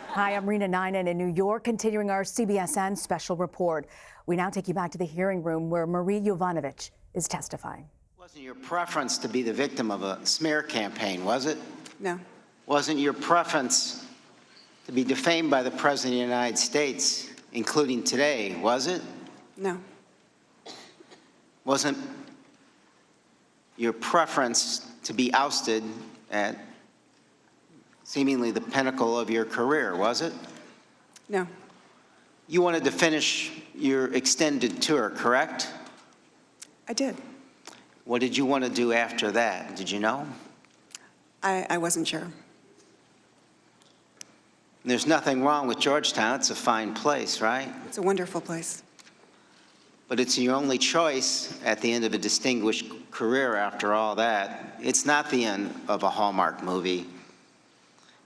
Hi, I'm Rena Ninan in New York, continuing our CBSN special report. We now take you back to the hearing room where Marie Yovanovitch is testifying. It wasn't your preference to be the victim of a smear campaign, was it? No. Wasn't your preference to be defamed by the President of the United States, including today, was it? No. Wasn't your preference to be ousted at seemingly the pinnacle of your career, was it? No. You wanted to finish your extended tour, correct? I did. What did you want to do after that? Did you know? I wasn't sure. There's nothing wrong with Georgetown. It's a fine place, right? It's a wonderful place. But it's your only choice at the end of a distinguished career after all that. It's not the end of a Hallmark movie.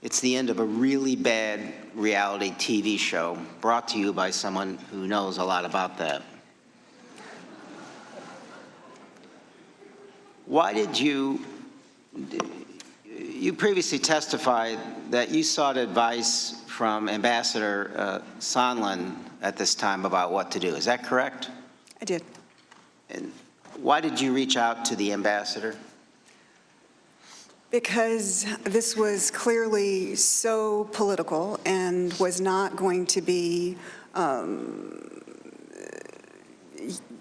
It's the end of a really bad reality TV show brought to you by someone who knows a lot about that. Why did you, you previously testified that you sought advice from Ambassador Sondland at this time about what to do. Is that correct? I did. And why did you reach out to the ambassador? Because this was clearly so political and was not going to be,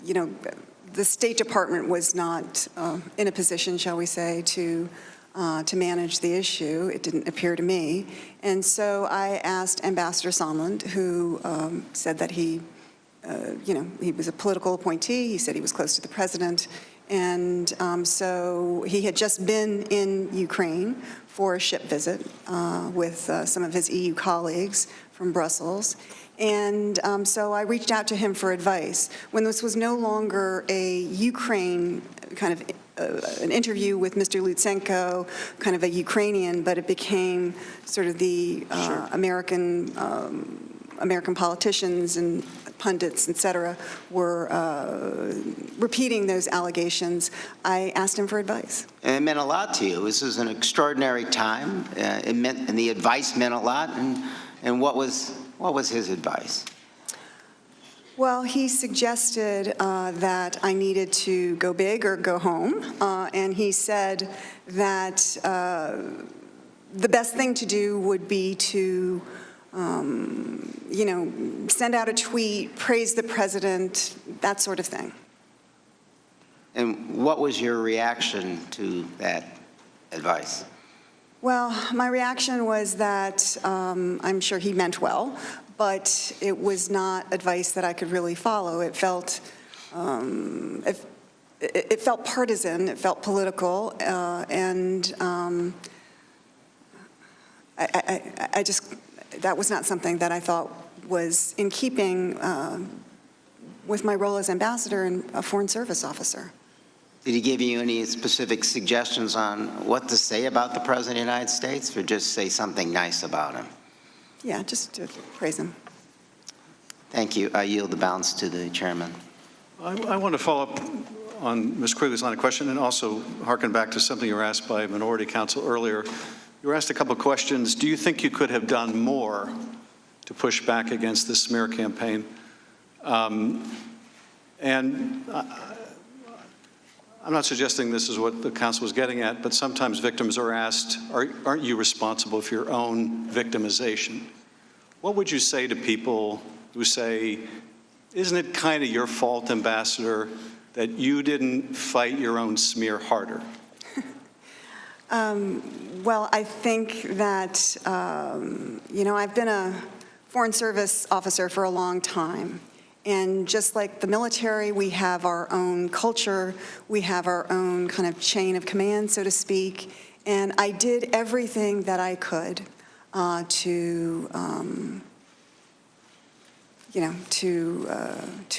you know, the State Department was not in a position, shall we say, to manage the issue. It didn't appear to me. And so I asked Ambassador Sondland, who said that he, you know, he was a political appointee. He said he was close to the president. And so he had just been in Ukraine for a ship visit with some of his EU colleagues from Brussels. And so I reached out to him for advice. When this was no longer a Ukraine kind of an interview with Mr. Lutsenko, kind of a Ukrainian, but it became sort of the American politicians and pundits, et cetera, were repeating those allegations. I asked him for advice. And it meant a lot to you. This was an extraordinary time. It meant, and the advice meant a lot. And what was his advice? Well, he suggested that I needed to go big or go home, and he said that the best thing to do would be to, you know, send out a tweet, praise the president, that sort of thing. And what was your reaction to that advice? Well, my reaction was that I'm sure he meant well, but it was not advice that I could really follow. It felt it felt partisan, it felt political, and I just, that was not something that I thought was in keeping with my role as ambassador and a foreign service officer. Did he give you any specific suggestions on what to say about the President of the United States, or just say something nice about him? Yeah, just to praise him. Thank you. I yield the balance to the chairman. I want to follow up on Ms. Quigley's line of question and also harken back to something you were asked by Minority Counsel earlier. You were asked a couple of questions. Do you think you could have done more to push back against the smear campaign? I'm not suggesting this is what the council was getting at, but sometimes victims are asked, aren't you responsible for your own victimization? What would you say to people who say, isn't it kind of your fault, Ambassador, that you didn't fight your own smear harder? Well, I think that, you know, I've been a foreign service officer for a long time. And just like the military, we have our own culture, we have our own kind of chain of command, so to speak. And I did everything that I could to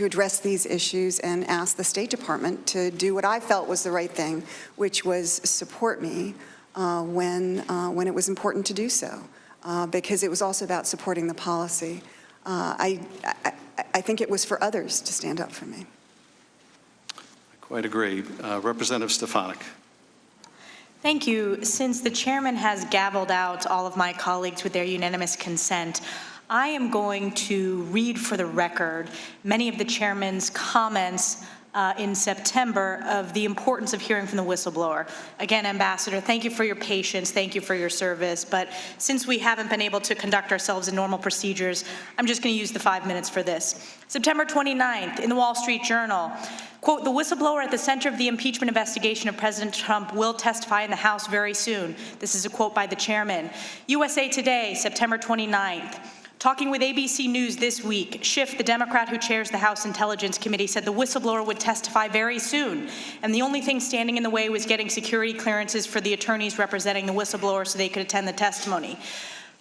address these issues and ask the State Department to do what I felt was the right thing, which was support me when it was important to do so, because it was also about supporting the policy. I think it was for others to stand up for me. I quite agree. Representative Stefanik. Thank you. Since the chairman has gavelled out all of my colleagues with their unanimous consent, I am going to read for the record many of the chairman's comments in September of the importance of hearing from the whistleblower. Again, Ambassador, thank you for your patience, thank you for your service, but since we haven't been able to conduct ourselves in normal procedures, I'm just going to use the 5 minutes for this. September 29th, in the Wall Street Journal, quote, the whistleblower at the center of the impeachment investigation of President Trump will testify in the House very soon. This is a quote by the chairman. USA Today, September 29th. Talking with ABC News this week, Schiff, the Democrat who chairs the House Intelligence Committee, said the whistleblower would testify very soon, and the only thing standing in the way was getting security clearances for the attorneys representing the whistleblower so they could attend the testimony.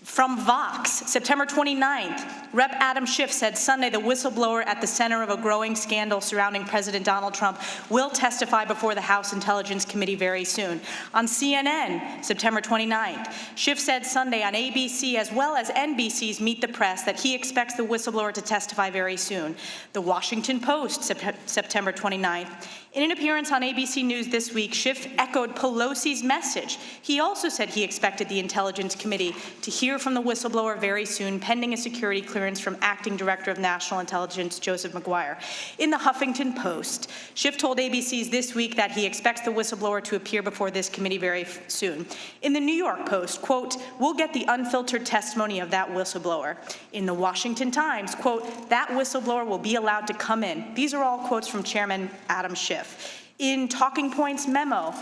From Vox, September 29th, Rep. Adam Schiff said Sunday the whistleblower at the center of a growing scandal surrounding President Donald Trump will testify before the House Intelligence Committee very soon. On CNN, September 29th, Schiff said Sunday on ABC as well as NBC's Meet the Press that he expects the whistleblower to testify very soon. The Washington Post, September 29th. In an appearance on ABC News this week, Schiff echoed Pelosi's message. He also said he expected the Intelligence Committee to hear from the whistleblower very soon, pending a security clearance from Acting Director of National Intelligence Joseph Maguire. In the Huffington Post, Schiff told ABC's This Week that he expects the whistleblower to appear before this committee very soon. In the New York Post, quote, "We'll get the unfiltered testimony of that whistleblower." In the Washington Times, quote, "That whistleblower will be allowed to come in." These are all quotes from Chairman Adam Schiff. In Talking Points memo,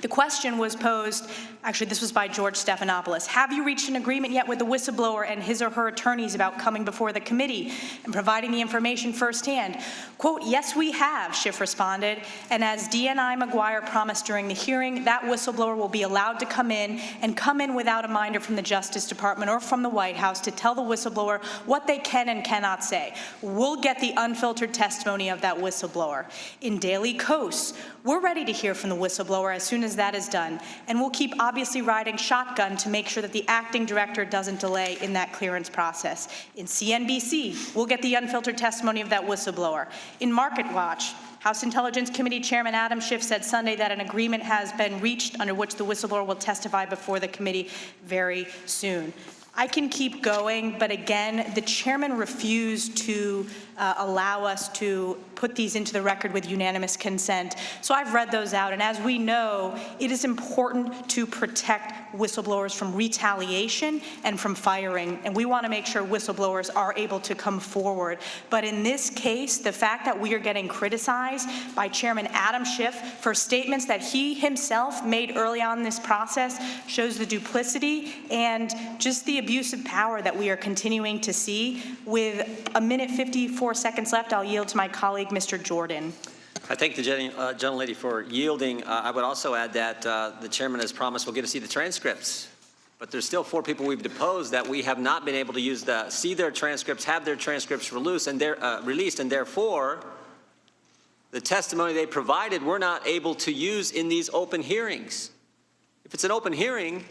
the question was posed, actually this was by George Stephanopoulos, have you reached an agreement yet with the whistleblower and his or her attorneys about coming before the committee and providing the information firsthand? Quote, "Yes, we have," Schiff responded, and as DNI Maguire promised during the hearing, that whistleblower will be allowed to come in and come in without a minder from the Justice Department or from the White House to tell the whistleblower what they can and cannot say. We'll get the unfiltered testimony of that whistleblower. In Daily Kos, we're ready to hear from the whistleblower as soon as that is done, and we'll keep obviously riding shotgun to make sure that the acting director doesn't delay in that clearance process. In CNBC, we'll get the unfiltered testimony of that whistleblower. In Market Watch, House Intelligence Committee Chairman Adam Schiff said Sunday that an agreement has been reached under which the whistleblower will testify before the committee very soon. I can keep going, but again, the chairman refused to allow us to put these into the record with unanimous consent. So I've read those out, and as we know, it is important to protect whistleblowers from retaliation and from firing, and we want to make sure whistleblowers are able to come forward. But in this case, the fact that we are getting criticized by Chairman Adam Schiff for statements that he himself made early on in this process shows the duplicity and just the abuse of power that we are continuing to see. With a minute 54 seconds left, I'll yield to my colleague, Mr. Jordan. I thank the gentlelady for yielding. I would also add that the chairman has promised we'll get to see the transcripts. But there's still 4 people we've deposed that we have not been able to see their transcripts, have their transcripts released, and therefore the testimony they provided we're not able to use in these open hearings. If it's an open hearing,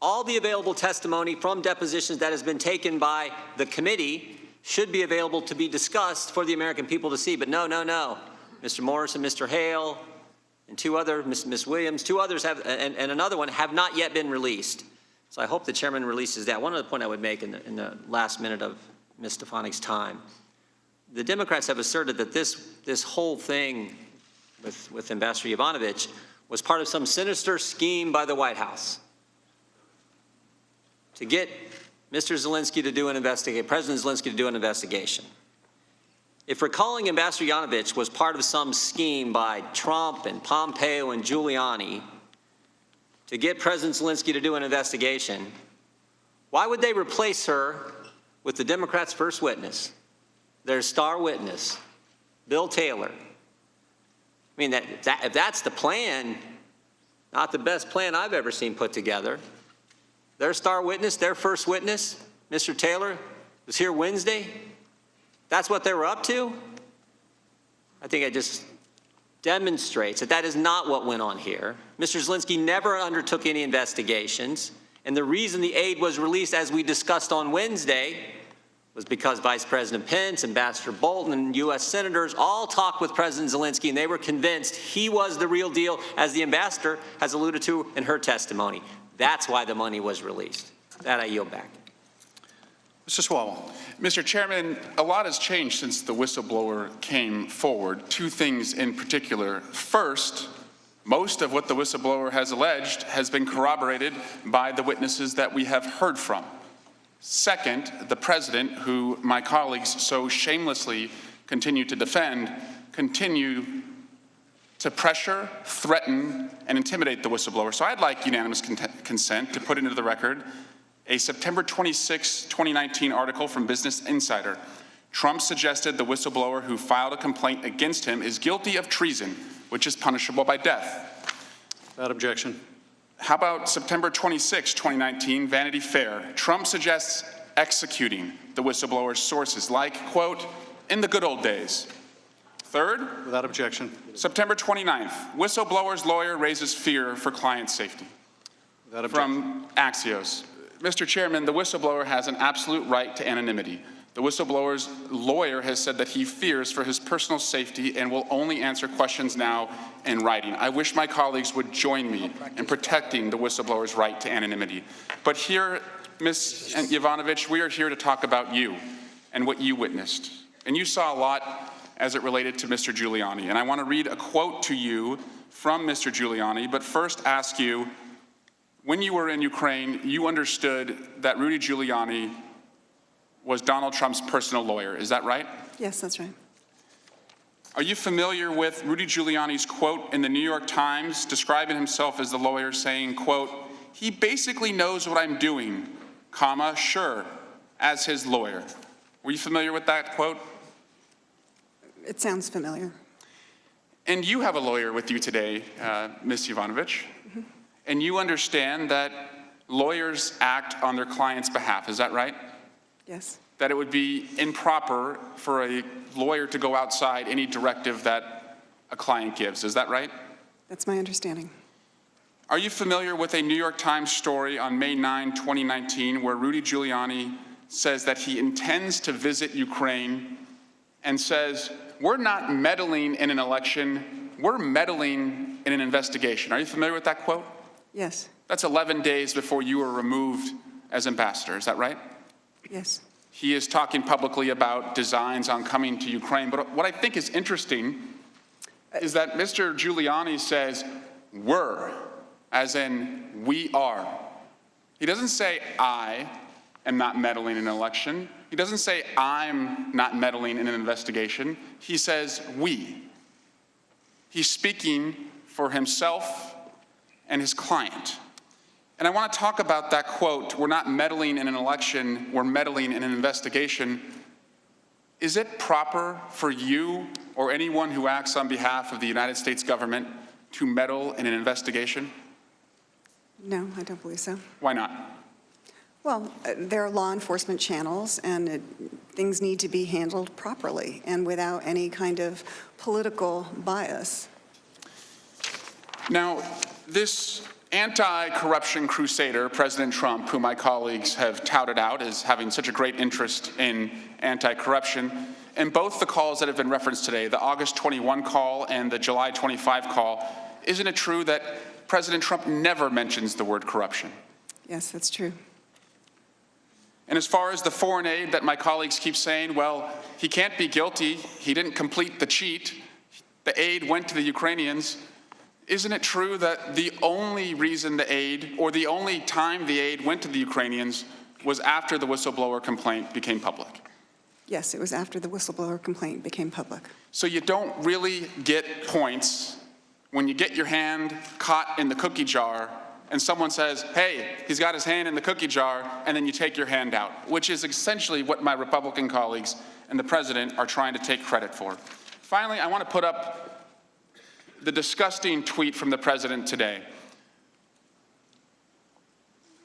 all the available testimony from depositions that has been taken by the committee should be available to be discussed for the American people to see. But no. Mr. Morris and Mr. Hale and 2 other, Ms. Williams, 2 others have, and another one have not yet been released. So I hope the chairman releases that. One other point I would make in the last minute of Ms. Stefanik's time. The Democrats have asserted that this whole thing with Ambassador Yovanovitch was part of some sinister scheme by the White House to get Mr. Zelensky to do an investigation, President Zelensky to do an investigation. If recalling Ambassador Yovanovitch was part of some scheme by Trump and Pompeo and Giuliani to get President Zelensky to do an investigation, why would they replace her with the Democrats' first witness, their star witness, Bill Taylor? I mean, if that's the plan, not the best plan I've ever seen put together. Their star witness, their first witness, Mr. Taylor, was here Wednesday. That's what they were up to? I think it just demonstrates that is not what went on here. Mr. Zelensky never undertook any investigations, and the reason the aid was released, as we discussed on Wednesday, was because Vice President Pence, Ambassador Bolton, and U.S. senators all talked with President Zelensky, and they were convinced he was the real deal, as the ambassador has alluded to in her testimony. That's why the money was released. That I yield back. Mr. Swalwell. Mr. Chairman, a lot has changed since the whistleblower came forward. 2 things in particular. First, most of what the whistleblower has alleged has been corroborated by the witnesses that we have heard from. Second, the president, who my colleagues so shamelessly continue to defend, continue to pressure, threaten, and intimidate the whistleblower. So I'd like unanimous consent to put into the record a September 26, 2019 article from Business Insider. Trump suggested the whistleblower who filed a complaint against him is guilty of treason, which is punishable by death. Without objection. How about September 26, 2019, Vanity Fair? Trump suggests executing the whistleblower's sources, like, quote, in the good old days. Third, Without objection. September 29th, whistleblower's lawyer raises fear for client safety. Without objection. From Axios. Mr. Chairman, the whistleblower has an absolute right to anonymity. The whistleblower's lawyer has said that he fears for his personal safety and will only answer questions now in writing. I wish my colleagues would join me in protecting the whistleblower's right to anonymity. But here, Ms. Yovanovitch, we are here to talk about you and what you witnessed. And you saw a lot as it related to Mr. Giuliani. And I want to read a quote to you from Mr. Giuliani, but first ask you, when you were in Ukraine, you understood that Rudy Giuliani was Donald Trump's personal lawyer. Is that right? Yes, that's right. Are you familiar with Rudy Giuliani's quote in the New York Times describing himself as the lawyer, saying, quote, he basically knows what I'm doing, comma, sure, as his lawyer. Were you familiar with that quote? It sounds familiar. And you have a lawyer with you today, Ms. Yovanovitch, and you understand that lawyers act on their client's behalf. Is that right? Yes. That it would be improper for a lawyer to go outside any directive that a client gives. Is that right? That's my understanding. Are you familiar with a New York Times story on May 9, 2019, where Rudy Giuliani says that he intends to visit Ukraine and says, we're not meddling in an election, we're meddling in an investigation. Are you familiar with that quote? Yes. That's 11 days before you were removed as ambassador. Is that right? Yes. He is talking publicly about designs on coming to Ukraine. But what I think is interesting is that Mr. Giuliani says, we're, as in we are. He doesn't say, I am not meddling in an election. He doesn't say, I'm not meddling in an investigation. He says, we. He's speaking for himself and his client. And I want to talk about that quote, we're not meddling in an election, we're meddling in an investigation. Is it proper for you or anyone who acts on behalf of the United States government to meddle in an investigation? No, I don't believe so. Why not? Well, there are law enforcement channels, and things need to be handled properly and without any kind of political bias. Now, this anti-corruption crusader, President Trump, who my colleagues have touted out as having such a great interest in anti-corruption, in both the calls that have been referenced today, the August 21 call and the July 25 call, isn't it true that President Trump never mentions the word corruption? Yes, that's true. And as far as the foreign aid that my colleagues keep saying, well, he can't be guilty, he didn't complete the cheat, the aid went to the Ukrainians, isn't it true that the only reason the aid, or the only time the aid went to the Ukrainians, was after the whistleblower complaint became public? Yes, it was after the whistleblower complaint became public. So you don't really get points when you get your hand caught in the cookie jar and someone says, hey, he's got his hand in the cookie jar, and then you take your hand out, which is essentially what my Republican colleagues and the president are trying to take credit for. Finally, I want to put up the disgusting tweet from the president today,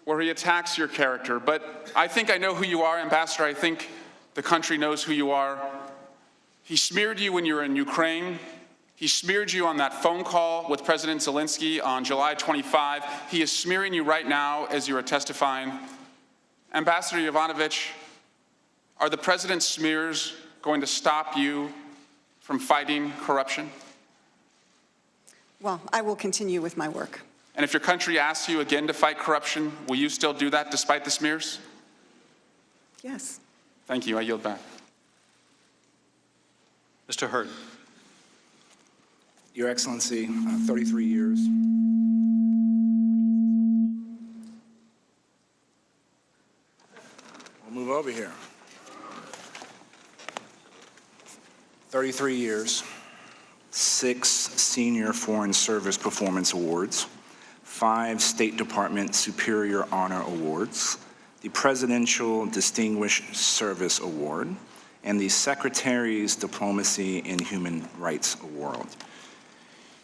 where he attacks your character. But I think I know who you are, Ambassador. I think the country knows who you are. He smeared you when you were in Ukraine. He smeared you on that phone call with President Zelensky on July 25. He is smearing you right now as you are testifying. Ambassador Yovanovitch, are the president's smears going to stop you from fighting corruption? Well, I will continue with my work. And if your country asks you again to fight corruption, will you still do that despite the smears? Yes. Thank you. I yield back. Mr. Hurd. Your Excellency, 33 years. We'll move over here. 33 years, 6 Senior Foreign Service Performance Awards, 5 State Department Superior Honor Awards, the Presidential Distinguished Service Award, and the Secretary's Diplomacy in Human Rights Award.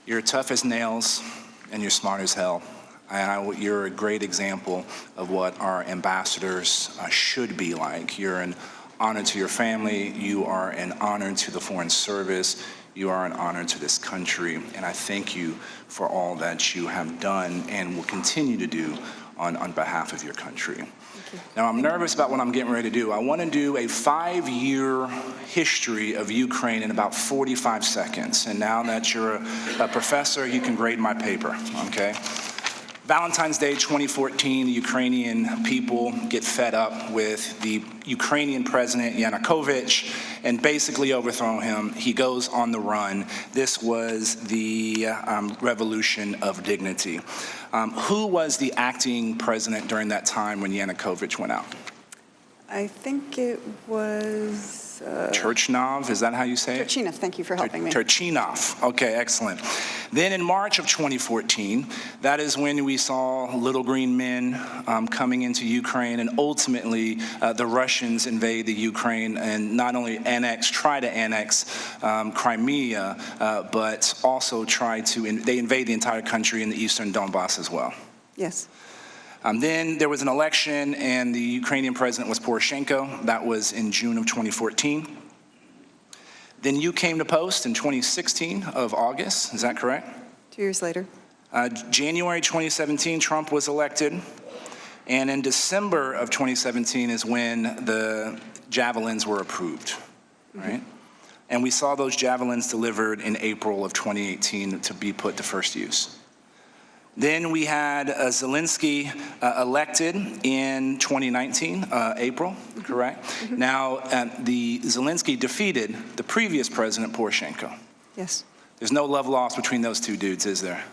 You're tough as nails, and you're smart as hell. And you're a great example of what our ambassadors should be like. You're an honor to your family. You are an honor to the Foreign Service. You are an honor to this country. And I thank you for all that you have done and will continue to do on behalf of your country. Now, I'm nervous about what I'm getting ready to do. I want to do a 5-year history of Ukraine in about 45 seconds. And now that you're a professor, you can grade my paper, okay? Valentine's Day 2014, the Ukrainian people get fed up with the Ukrainian president, Yanukovych, and basically overthrow him. He goes on the run. This was the revolution of dignity. Who was the acting president during that time when Yanukovych went out? I think it was... Turchinov, is that how you say it? Turchinov, thank you for helping me. Turchinov, okay, excellent. Then in March of 2014, that is when we saw little green men coming into Ukraine, and ultimately the Russians invade the Ukraine and not only try to annex Crimea, but also they invade the entire country in the eastern Donbass as well. Yes. Then there was an election, and the Ukrainian president was Poroshenko. That was in June of 2014. Then you came to post in 2016 of August, is that correct? 2 years later. January 2017, Trump was elected. And in December of 2017 is when the javelins were approved, right? And we saw those javelins delivered in April of 2018 to be put to first use. Then we had Zelensky elected in 2019, April, correct? Now, the Zelensky defeated the previous president, Poroshenko. Yes. There's no love lost between those two dudes, is there?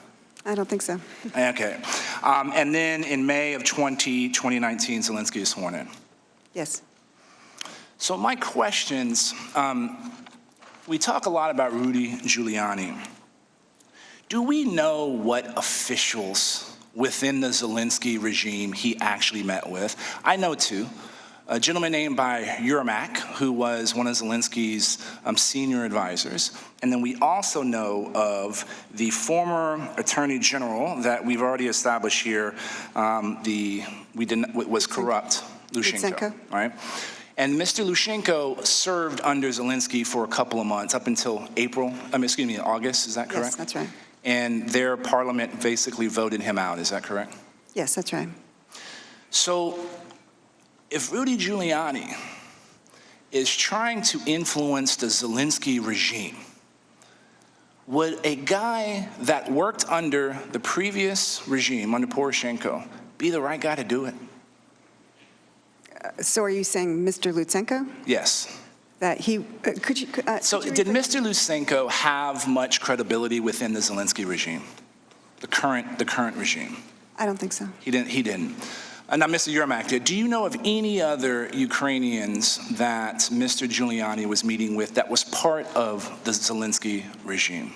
I don't think so. Okay. And then in May of 2019, Zelensky is sworn in. Yes. So my questions, we talk a lot about Rudy Giuliani. Do we know what officials within the Zelensky regime he actually met with? I know two. A gentleman named by Yermak, who was one of Zelensky's senior advisors. And then we also know of the former attorney general that we've already established here, was corrupt, Lushenko, right? And Mr. Lushenko served under Zelensky for a couple of months, up until August, is that correct? Yes, that's right. And their parliament basically voted him out, is that correct? Yes, that's right. So if Rudy Giuliani is trying to influence the Zelensky regime, would a guy that worked under the previous regime, under Poroshenko, be the right guy to do it? So are you saying Mr. Lutsenko? Yes. That he, could you... So did Mr. Lutsenko have much credibility within the Zelensky regime, the current regime? I don't think so. He didn't. Now, Mr. Yermak, do you know of any other Ukrainians that Mr. Giuliani was meeting with that was part of the Zelensky regime?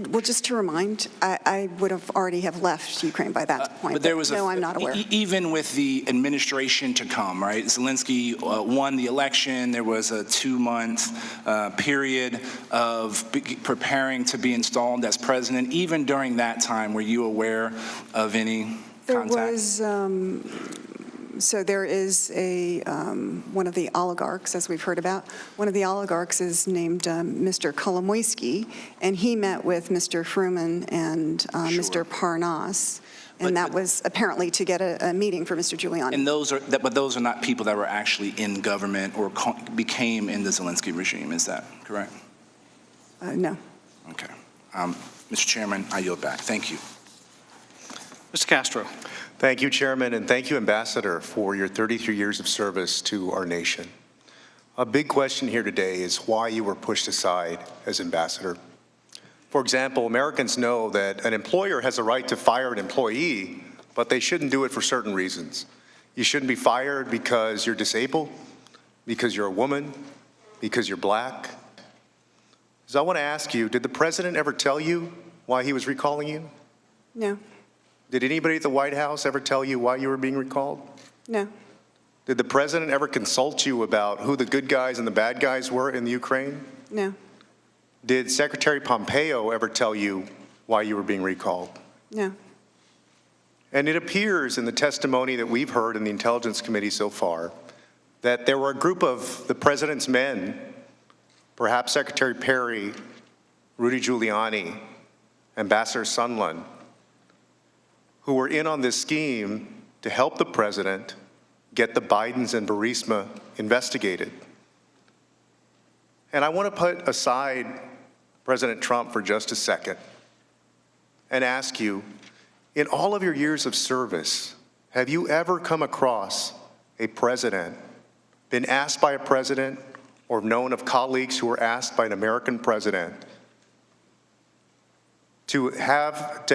Well, just to remind, I would have already have left Ukraine by that point. But there was no, I'm not aware. Even with the administration to come, right? Zelensky won the election. There was a 2-month period of preparing to be installed as president. Even during that time, were you aware of any contact? There was, so there is one of the oligarchs, as we've heard about. One of the oligarchs is named Mr. Kolomoisky, and he met with Mr. Fruman and Mr. Parnas, and that was apparently to get a meeting for Mr. Giuliani. And but those are not people that were actually in government or became in the Zelensky regime. Is that correct? No. Okay. Mr. Chairman, I yield back. Thank you. Mr. Castro. Thank you, Chairman, and thank you, Ambassador, for your 33 years of service to our nation. A big question here today is why you were pushed aside as ambassador. For example, Americans know that an employer has a right to fire an employee, but they shouldn't do it for certain reasons. You shouldn't be fired because you're disabled, because you're a woman, because you're black. So I want to ask you, did the president ever tell you why he was recalling you? No. Did anybody at the White House ever tell you why you were being recalled? No. Did the president ever consult you about who the good guys and the bad guys were in the Ukraine? No. Did Secretary Pompeo ever tell you why you were being recalled? No. And it appears in the testimony that we've heard in the Intelligence Committee so far that there were a group of the president's men, perhaps Secretary Perry, Rudy Giuliani, Ambassador Sondland, who were in on this scheme to help the president get the Bidens and Burisma investigated. And I want to put aside President Trump for just a second and ask you, in all of your years of service, have you ever come across a president, been asked by a president, or known of colleagues who were asked by an American president to help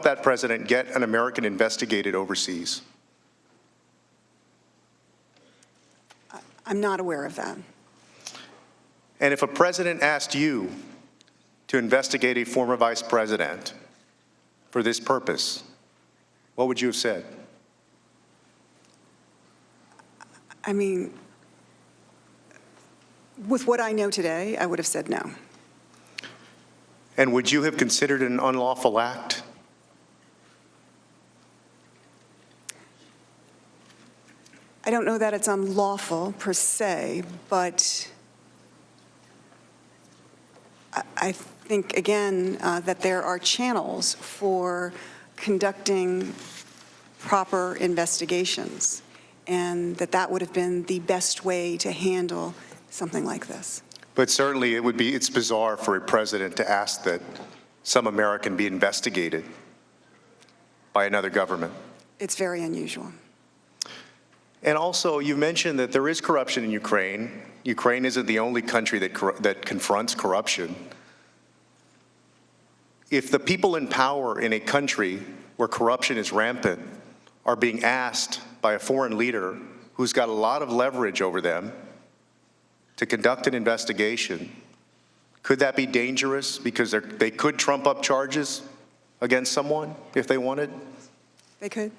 that president get an American investigated overseas? I'm not aware of that. And if a president asked you to investigate a former vice president for this purpose, what would you have said? I mean, with what I know today, I would have said no. And would you have considered it an unlawful act? I don't know that it's unlawful per se, but I think, again, that there are channels for conducting proper investigations, and that would have been the best way to handle something like this. But certainly it's bizarre for a president to ask that some American be investigated by another government. It's very unusual. And also, you mentioned that there is corruption in Ukraine. Ukraine isn't the only country that confronts corruption. If the people in power in a country where corruption is rampant are being asked by a foreign leader who's got a lot of leverage over them to conduct an investigation, could that be dangerous because they could trump up charges against someone if they wanted? They could.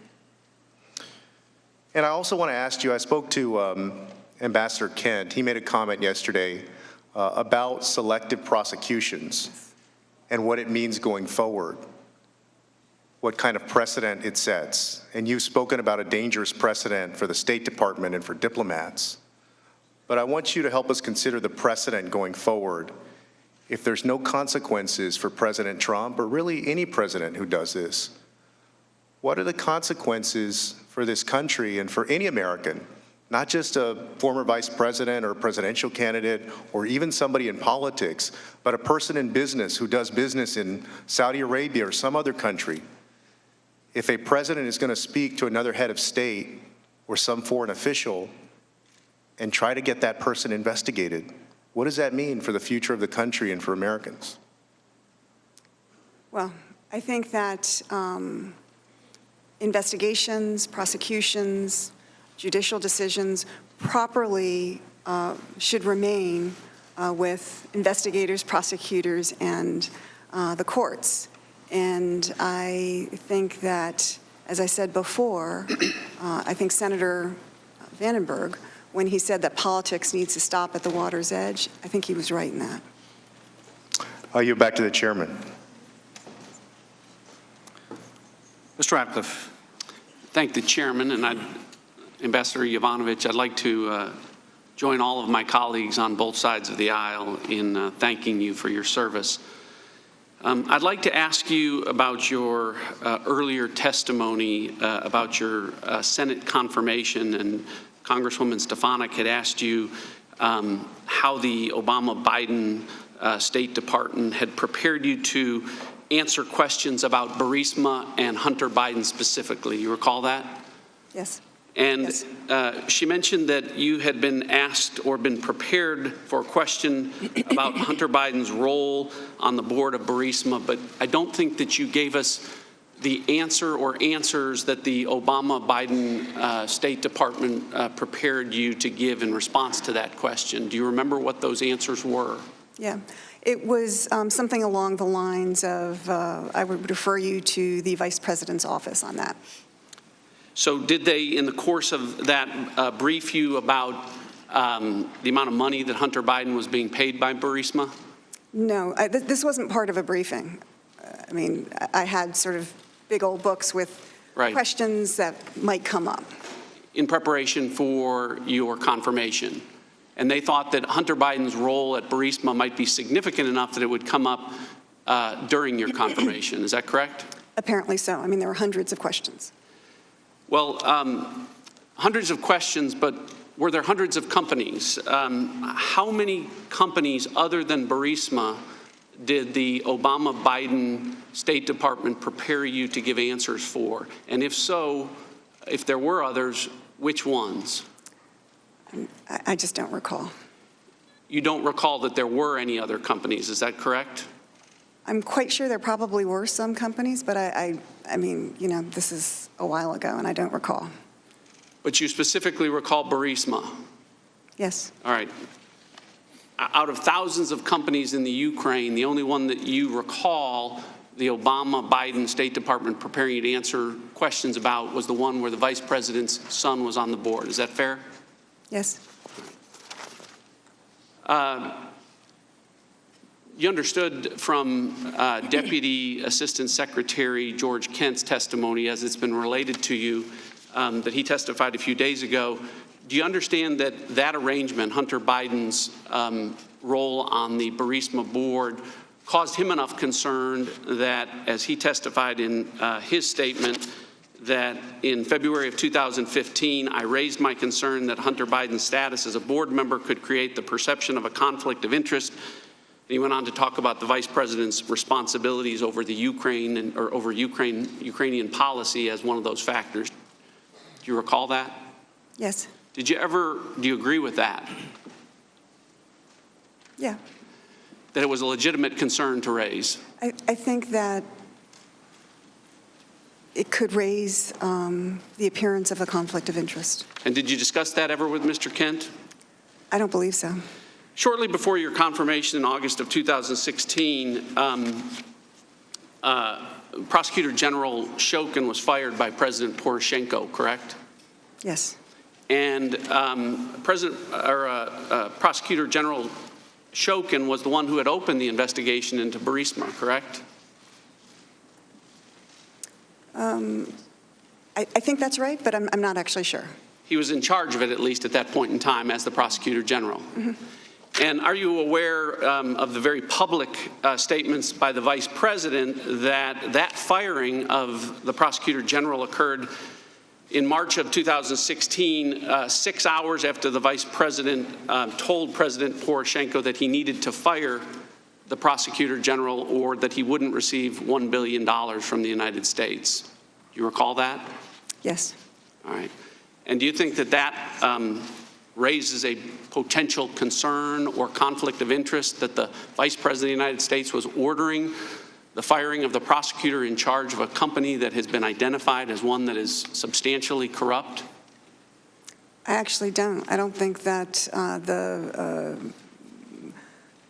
And I also want to ask you, I spoke to Ambassador Kent. He made a comment yesterday about selective prosecutions and what it means going forward, what kind of precedent it sets. And you've spoken about a dangerous precedent for the State Department and for diplomats. But I want you to help us consider the precedent going forward. If there's no consequences for President Trump, or really any president who does this, what are the consequences for this country and for any American, not just a former vice president or a presidential candidate or even somebody in politics, but a person in business who does business in Saudi Arabia or some other country? If a president is going to speak to another head of state or some foreign official and try to get that person investigated, what does that mean for the future of the country and for Americans? Well, I think that investigations, prosecutions, judicial decisions properly should remain with investigators, prosecutors, and the courts. And I think that, as I said before, I think Senator Vandenberg, when he said that politics needs to stop at the water's edge, I think he was right in that. I'll yield back to the chairman. Mr. Ratcliffe. Thank the chairman, and Ambassador Yovanovitch, I'd like to join all of my colleagues on both sides of the aisle in thanking you for your service. I'd like to ask you about your earlier testimony about your Senate confirmation, and Congresswoman Stefanik had asked you how the Obama-Biden State Department had prepared you to answer questions about Burisma and Hunter Biden specifically. You recall that? Yes. And yes. She mentioned that you had been asked or been prepared for a question about Hunter Biden's role on the board of Burisma, but I don't think that you gave us the answer or answers that the Obama-Biden State Department prepared you to give in response to that question. Do you remember what those answers were? Yeah. It was something along the lines of, I would refer you to the Vice President's office on that. So did they, in the course of that, brief you about the amount of money that Hunter Biden was being paid by Burisma? No, this wasn't part of a briefing. I mean, I had sort of big old books with Right. questions that might come up. In preparation for your confirmation. And they thought that Hunter Biden's role at Burisma might be significant enough that it would come up during your confirmation. Is that correct? Apparently so. I mean, there were hundreds of questions. Well, hundreds of questions, but were there hundreds of companies? How many companies other than Burisma did the Obama-Biden State Department prepare you to give answers for? And if so, if there were others, which ones? I just don't recall. You don't recall that there were any other companies, is that correct? I'm quite sure there probably were some companies, but I mean, you know, this is a while ago, and I don't recall. But you specifically recall Burisma? Yes. All right. Out of thousands of companies in the Ukraine, the only one that you recall the Obama-Biden State Department preparing you to answer questions about was the one where the vice president's son was on the board. Is that fair? Yes. You understood from Deputy Assistant Secretary George Kent's testimony, as it's been related to you, that he testified a few days ago. Do you understand that that arrangement, Hunter Biden's role on the Burisma board, caused him enough concern that, as he testified in his statement, that in February of 2015, I raised my concern that Hunter Biden's status as a board member could create the perception of a conflict of interest. And he went on to talk about the vice president's responsibilities over the Ukraine or over Ukrainian policy as one of those factors. Do you recall that? Yes. Do you agree with that? Yeah. That it was a legitimate concern to raise? I think that it could raise the appearance of a conflict of interest. And did you discuss that ever with Mr. Kent? I don't believe so. Shortly before your confirmation in August of 2016, Prosecutor General Shokin was fired by President Poroshenko, correct? Yes. And Prosecutor General Shokin was the one who had opened the investigation into Burisma, correct? I think that's right, but I'm not actually sure. He was in charge of it, at least at that point in time, as the Prosecutor General. Mm-hmm. And are you aware of the very public statements by the Vice President that firing of the Prosecutor General occurred in March of 2016, 6 hours after the Vice President told President Poroshenko that he needed to fire the Prosecutor General or that he wouldn't receive $1 billion from the United States? Do you recall that? Yes. All right. And do you think that raises a potential concern or conflict of interest that the Vice President of the United States was ordering the firing of the prosecutor in charge of a company that has been identified as one that is substantially corrupt? I actually don't. I don't think that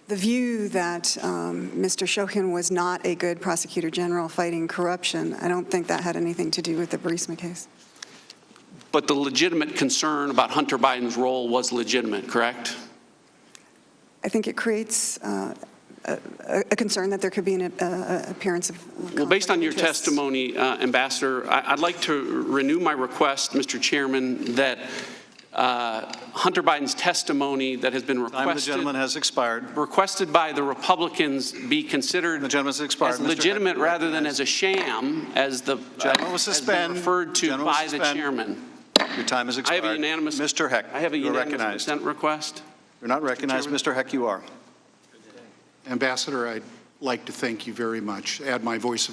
the view that Mr. Shokin was not a good prosecutor general fighting corruption, I don't think that had anything to do with the Burisma case. But the legitimate concern about Hunter Biden's role was legitimate, correct? I think it creates a concern that there could be an appearance of Well, based on your interest. testimony, Ambassador, I'd like to renew my request, Mr. Chairman, that Hunter Biden's testimony that has been requested. Time of the gentleman has expired. Requested by the Republicans be considered the gentleman's expired. as legitimate rather than as a sham, as the gentleman will suspend. referred to by the chairman. Your time has expired. I have a unanimous. Mr. Heck, I have a you're unanimous recognized. consent request. You're not recognized, Mr. Heck. You are. Ambassador, I'd like to thank you very much. Add my voice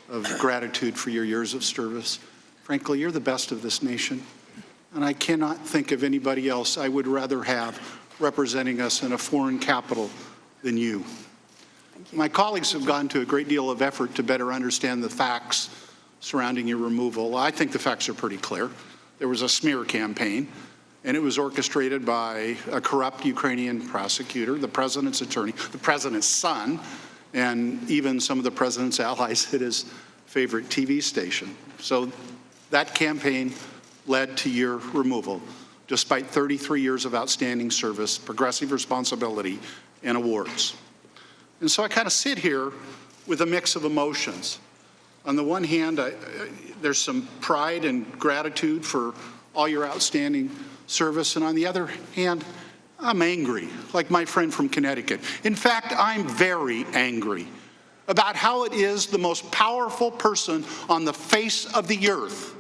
of gratitude for your years of service. Frankly, you're the best of this nation, and I cannot think of anybody else I would rather have representing us in a foreign capital than you. My colleagues have gone to a great deal of effort to better understand the facts surrounding your removal. I think the facts are pretty clear. There was a smear campaign, and it was orchestrated by a corrupt Ukrainian prosecutor, the president's attorney, the president's son, and even some of the president's allies at his favorite TV station. So that campaign led to your removal, despite 33 years of outstanding service, progressive responsibility, and awards. And so I kind of sit here with a mix of emotions. On the one hand, there's some pride and gratitude for all your outstanding service, and on the other hand, I'm angry, like my friend from Connecticut. In fact, I'm very angry about how it is the most powerful person on the face of the earth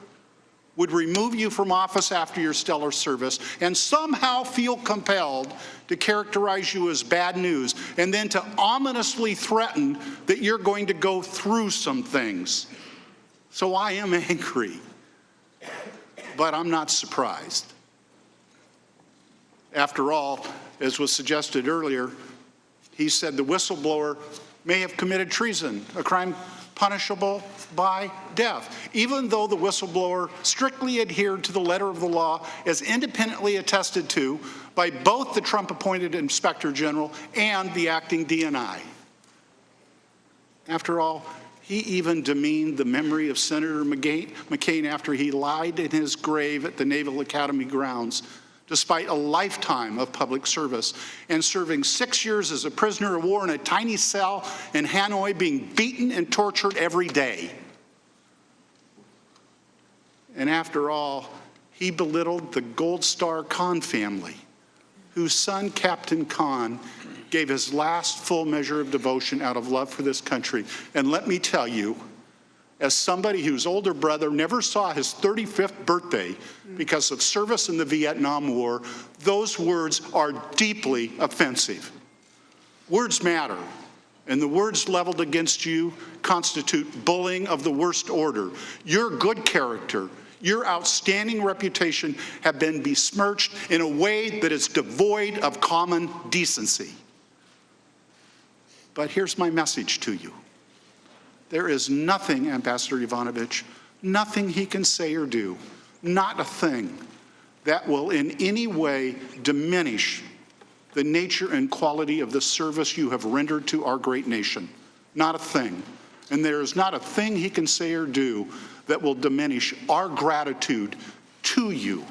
would remove you from office after your stellar service and somehow feel compelled to characterize you as bad news and then to ominously threaten that you're going to go through some things. So I am angry, but I'm not surprised. After all, as was suggested earlier, he said the whistleblower may have committed treason, a crime punishable by death, even though the whistleblower strictly adhered to the letter of the law as independently attested to by both the Trump-appointed Inspector General and the acting DNI. After all, he even demeaned the memory of Senator McCain after he lied in his grave at the Naval Academy grounds, despite a lifetime of public service and serving 6 years as a prisoner of war in a tiny cell in Hanoi, being beaten and tortured every day. And after all, he belittled the Gold Star Khan family, whose son, Captain Khan, gave his last full measure of devotion out of love for this country. And let me tell you, as somebody whose older brother never saw his 35th birthday because of service in the Vietnam War, those words are deeply offensive. Words matter, and the words leveled against you constitute bullying of the worst order. Your good character, your outstanding reputation have been besmirched in a way that is devoid of common decency. But here's my message to you. There is nothing, Ambassador Yovanovitch, nothing he can say or do, not a thing, that will in any way diminish the nature and quality of the service you have rendered to our great nation. Not a thing. And there is not a thing he can say or do that will diminish our gratitude to you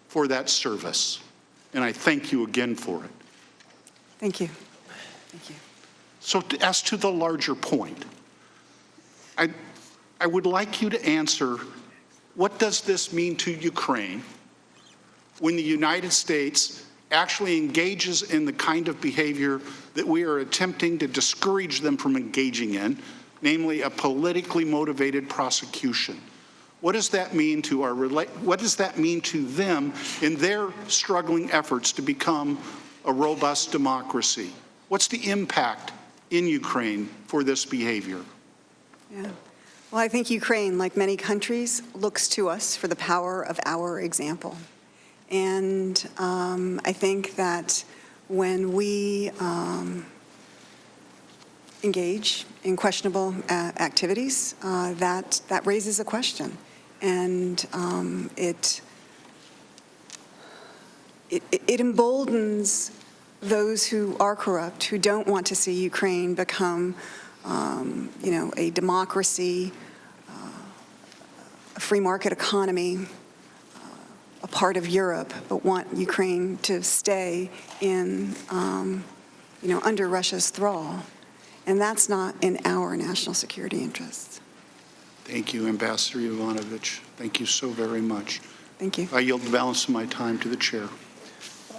for that service. And I thank you again for it. Thank you. Thank you. So as to the larger point, I would like you to answer, what does this mean to Ukraine when the United States actually engages in the kind of behavior that we are attempting to discourage them from engaging in, namely a politically motivated prosecution? What does that mean to what does that mean to them in their struggling efforts to become a robust democracy? What's the impact in Ukraine for this behavior? Yeah. Well, I think Ukraine, like many countries, looks to us for the power of our example. And I think that when we engage in questionable activities, that raises a question. And it emboldens those who are corrupt, who don't want to see Ukraine become a democracy, a free market economy, a part of Europe, but want Ukraine to stay in, under Russia's thrall. And that's not in our national security interests. Thank you, Ambassador Yovanovitch. Thank you so very much. Thank you. I yield the balance of my time to the chair.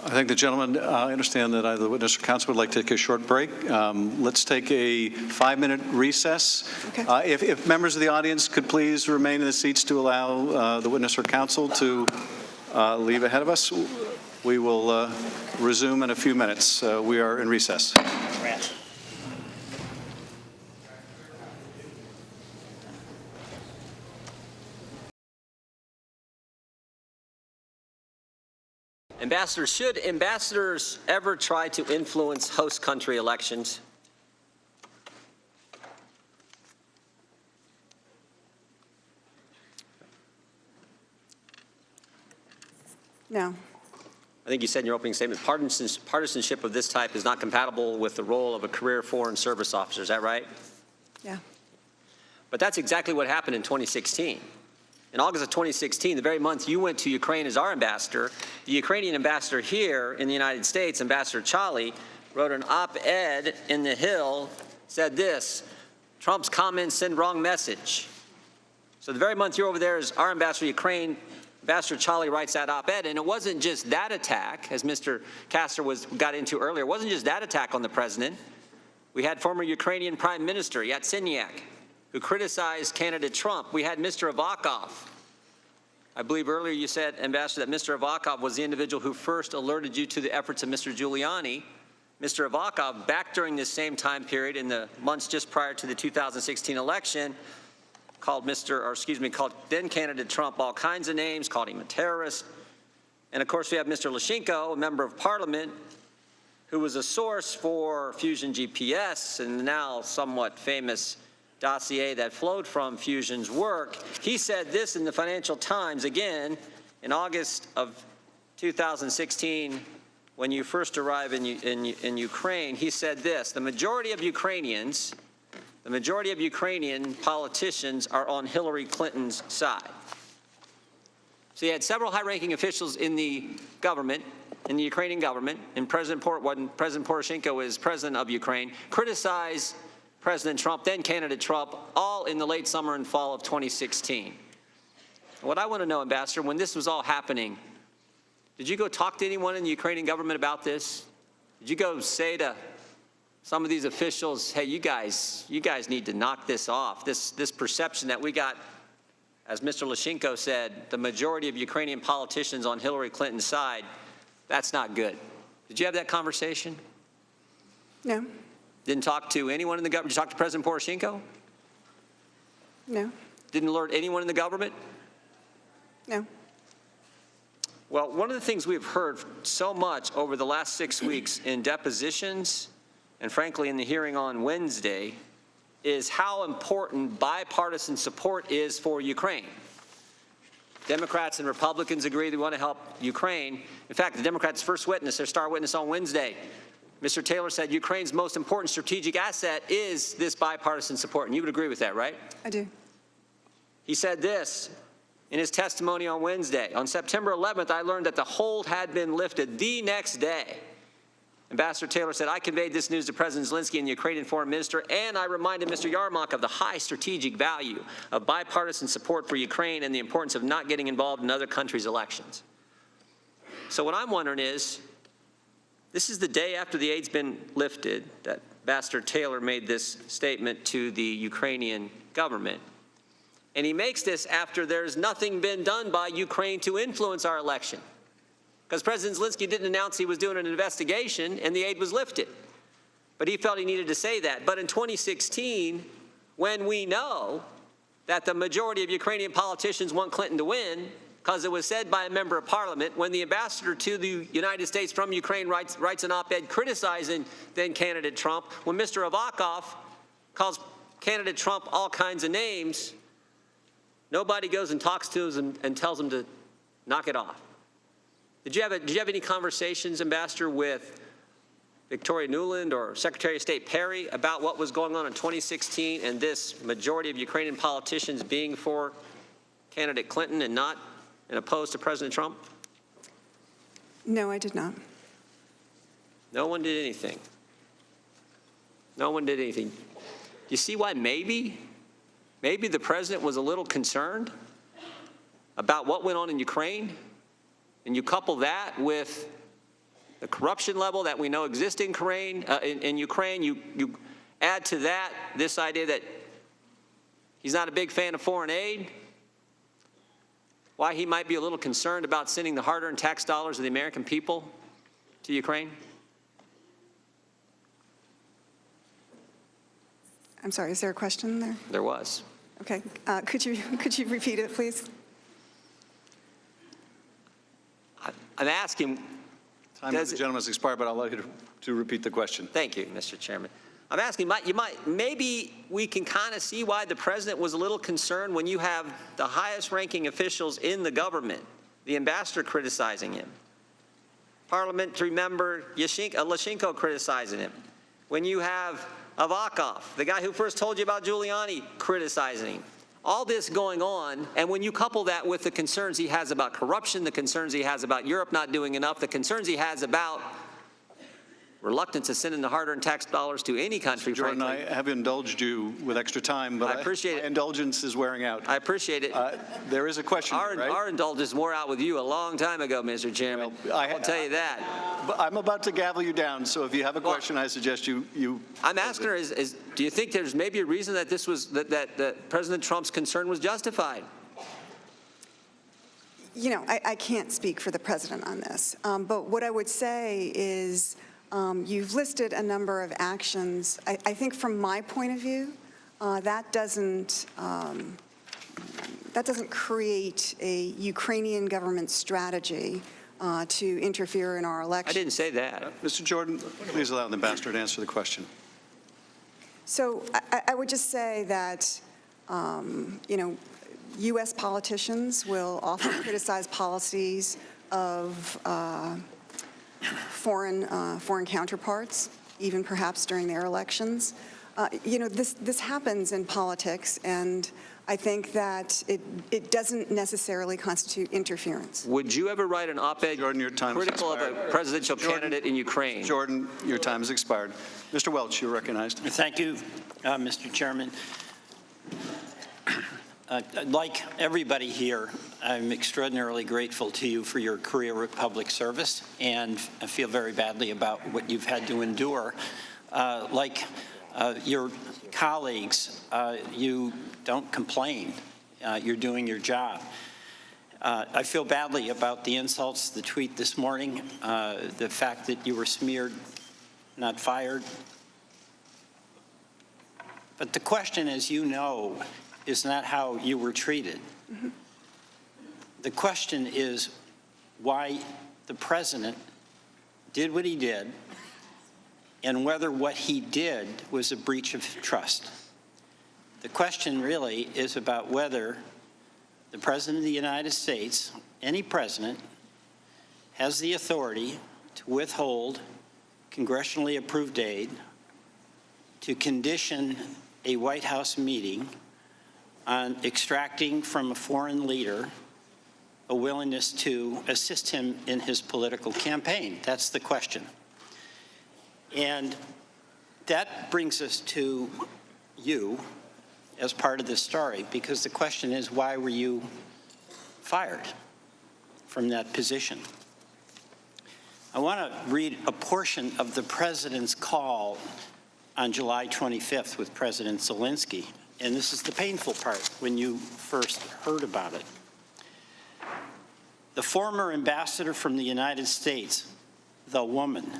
I think the gentleman, I understand that either the witness or counsel would like to take a short break. Let's take a 5-minute recess. Okay. If members of the audience could please remain in the seats to allow the witness or counsel to leave ahead of us, we will resume in a few minutes. We are in recess. Ambassador, should ambassadors ever try to influence host country elections? No. I think you said in your opening statement, partisanship of this type is not compatible with the role of a career foreign service officer. Is that right? Yeah. But that's exactly what happened in 2016. In August of 2016, the very month you went to Ukraine as our ambassador, the Ukrainian ambassador here in the United States, Ambassador Chali, wrote an op-ed in The Hill, said this: Trump's comments send wrong message. So the very month you're over there is our ambassador to Ukraine, Ambassador Charlie writes that op-ed, and it wasn't just that attack, as Mr. Castor got into earlier, it wasn't just that attack on the president. We had former Ukrainian Prime Minister Yatsenyuk, who criticized candidate Trump. We had Mr. Avakov. I believe earlier you said, Ambassador, that Mr. Avakov was the individual who first alerted you to the efforts of Mr. Giuliani. Mr. Avakov, back during this same time period in the months just prior to the 2016 election, called then candidate Trump all kinds of names, called him a terrorist. And of course, we have Mr. Lyshenko, a member of parliament, who was a source for Fusion GPS and the now somewhat famous dossier that flowed from Fusion's work. He said this in the Financial Times, again, in August of 2016, when you first arrived in Ukraine. He said this: the majority of Ukrainian politicians are on Hillary Clinton's side. So you had several high-ranking officials in the government, in the Ukrainian government, and President Poroshenko is president of Ukraine, criticize President Trump, then candidate Trump, all in the late summer and fall of 2016. What I want to know, Ambassador, when this was all happening, did you go talk to anyone in the Ukrainian government about this? Did you go say to some of these officials, hey, you guys need to knock this off, this perception that we got, as Mr. Lyshenko said, the majority of Ukrainian politicians on Hillary Clinton's side, that's not good. Did you have that conversation? No. Didn't talk to anyone in the government? Did you talk to President Poroshenko? No. Didn't alert anyone in the government? No. Well, one of the things we've heard so much over the last 6 weeks in depositions and frankly in the hearing on Wednesday is how important bipartisan support is for Ukraine. Democrats and Republicans agree they want to help Ukraine. In fact, the Democrats' first witness, their star witness on Wednesday, Mr. Taylor said Ukraine's most important strategic asset is this bipartisan support. And you would agree with that, right? I do. He said this in his testimony on Wednesday. On September 11th, I learned that the hold had been lifted the next day. Ambassador Taylor said, I conveyed this news to President Zelensky and the Ukrainian foreign minister, and I reminded Mr. Yarmak of the high strategic value of bipartisan support for Ukraine and the importance of not getting involved in other countries' elections. So what I'm wondering is, this is the day after the aid's been lifted that Ambassador Taylor made this statement to the Ukrainian government. And he makes this after there's nothing been done by Ukraine to influence our election. Because President Zelensky didn't announce he was doing an investigation and the aid was lifted. But he felt he needed to say that. But in 2016, when we know that the majority of Ukrainian politicians want Clinton to win, because it was said by a member of parliament, when the ambassador to the United States from Ukraine writes an op-ed criticizing then candidate Trump, when Mr. Avakov calls candidate Trump all kinds of names, nobody goes and talks to him and tells him to knock it off. Did you have any conversations, Ambassador, with Victoria Nuland or Secretary of State Perry about what was going on in 2016 and this majority of Ukrainian politicians being for candidate Clinton and not and opposed to President Trump? No, I did not. No one did anything. No one did anything. You see why maybe the president was a little concerned about what went on in Ukraine? And you couple that with the corruption level that we know exists in Ukraine, you add to that this idea that he's not a big fan of foreign aid, why he might be a little concerned about sending the hard-earned tax dollars of the American people to Ukraine? I'm sorry, is there a question there? There was. Okay. Could you repeat it, please? I'm asking. Time of the gentleman has expired, but I'll allow you to repeat the question. Thank you, Mr. Chairman. I'm asking, maybe we can kind of see why the president was a little concerned when you have the highest ranking officials in the government, the ambassador criticizing him, parliamentary member Lyshenko criticizing him, when you have Avakov, the guy who first told you about Giuliani, criticizing him. All this going on, and when you couple that with the concerns he has about corruption, the concerns he has about Europe not doing enough, the concerns he has about reluctant to send in the hard-earned tax dollars to any country, Jordan, frankly. I have indulged you with extra time, but I appreciate it. My indulgence is wearing out. I appreciate it. There is a question, right? Our indulgence wore out with you a long time ago, Mr. Chairman. I'll tell you that. But I'm about to gavel you down, so if you have a question, I suggest you. I'm asking her, do you think there's maybe a reason that this was that President Trump's concern was justified? You know, I can't speak for the president on this, but what I would say is you've listed a number of actions. I think from my point of view, that doesn't create a Ukrainian government strategy to interfere in our election. I didn't say that. Mr. Jordan, please allow the ambassador to answer the question. So I would just say that, you know, U.S. politicians will often criticize policies of foreign counterparts, even perhaps during their elections. You know, this happens in politics, and I think that it doesn't necessarily constitute interference. Would you ever write an op-ed critical of a presidential candidate in Ukraine? Jordan, your time has expired. Mr. Welch, you're recognized. Thank you, Mr. Chairman. Like everybody here, I'm extraordinarily grateful to you for your career of public service, and I feel very badly about what you've had to endure. Like your colleagues, you don't complain. You're doing your job. I feel badly about the insults, the tweet this morning, the fact that you were smeared, not fired. But the question, as you know, is not how you were treated. Mm-hmm. The question is why the president did what he did and whether what he did was a breach of trust. The question really is about whether the President of the United States, any president, has the authority to withhold congressionally approved aid, to condition a White House meeting on extracting from a foreign leader a willingness to assist him in his political campaign. That's the question. And that brings us to you as part of this story, because the question is, why were you fired from that position? I want to read a portion of the president's call on July 25th with President Zelensky. And this is the painful part when you first heard about it. The former ambassador from the United States, the woman,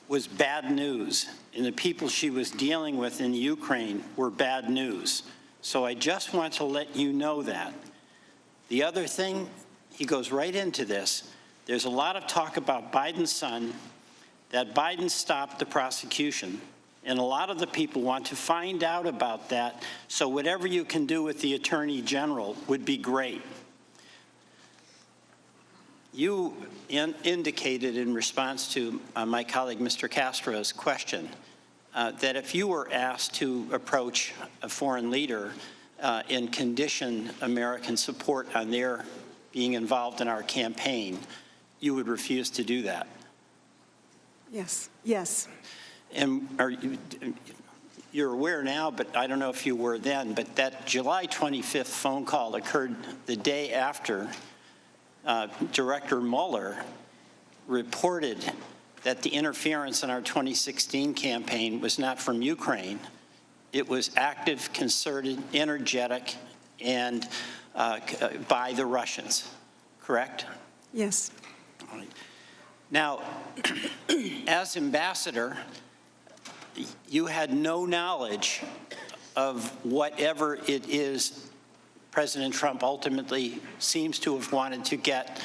was bad news, and the people she was dealing with in Ukraine were bad news. So I just want to let you know that. The other thing, he goes right into this, there's a lot of talk about Biden's son, that Biden stopped the prosecution. And a lot of the people want to find out about that, so whatever you can do with the Attorney General would be great. You indicated in response to my colleague Mr. Castro's question that if you were asked to approach a foreign leader and condition American support on their being involved in our campaign, you would refuse to do that. Yes, yes. And you're aware now, but I don't know if you were then, but that July 25th phone call occurred the day after Director Mueller reported that the interference in our 2016 campaign was not from Ukraine. It was active, concerted, energetic, and by the Russians, correct? Yes. All right. Now, as ambassador, you had no knowledge of whatever it is President Trump ultimately seems to have wanted to get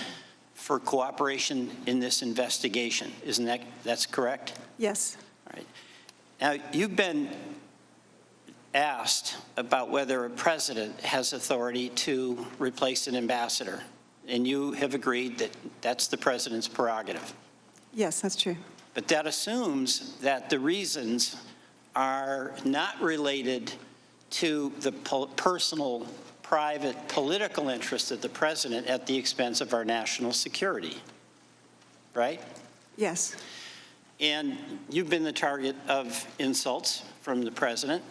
for cooperation in this investigation. Isn't that's correct? Yes. All right. Now, you've been asked about whether a president has authority to replace an ambassador, and you have agreed that that's the president's prerogative. Yes, that's true. But that assumes that the reasons are not related to the personal, private, political interest of the president at the expense of our national security, right? Yes. And you've been the target of insults from the president.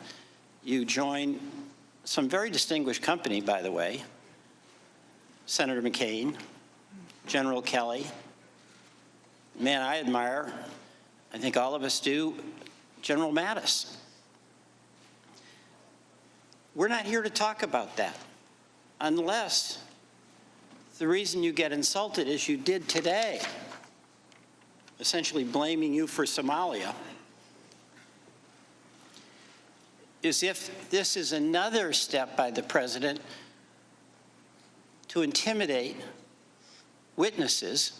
You join some very distinguished company, by the way, Senator McCain, General Kelly, man I admire, I think all of us do, General Mattis. We're not here to talk about that unless the reason you get insulted is you did today, essentially blaming you for Somalia, is if this is another step by the president to intimidate witnesses.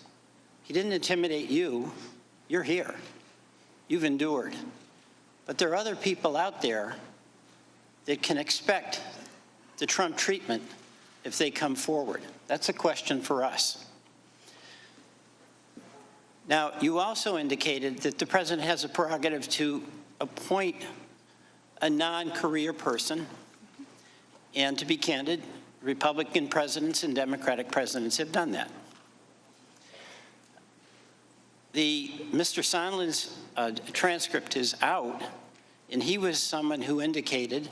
He didn't intimidate you. You're here. You've endured. But there are other people out there that can expect the Trump treatment if they come forward. That's a question for us. Now, you also indicated that the president has a prerogative to appoint a non-career person, and to be candid, Republican presidents and Democratic presidents have done that. Mr. Sondland's transcript is out, and he was someone who indicated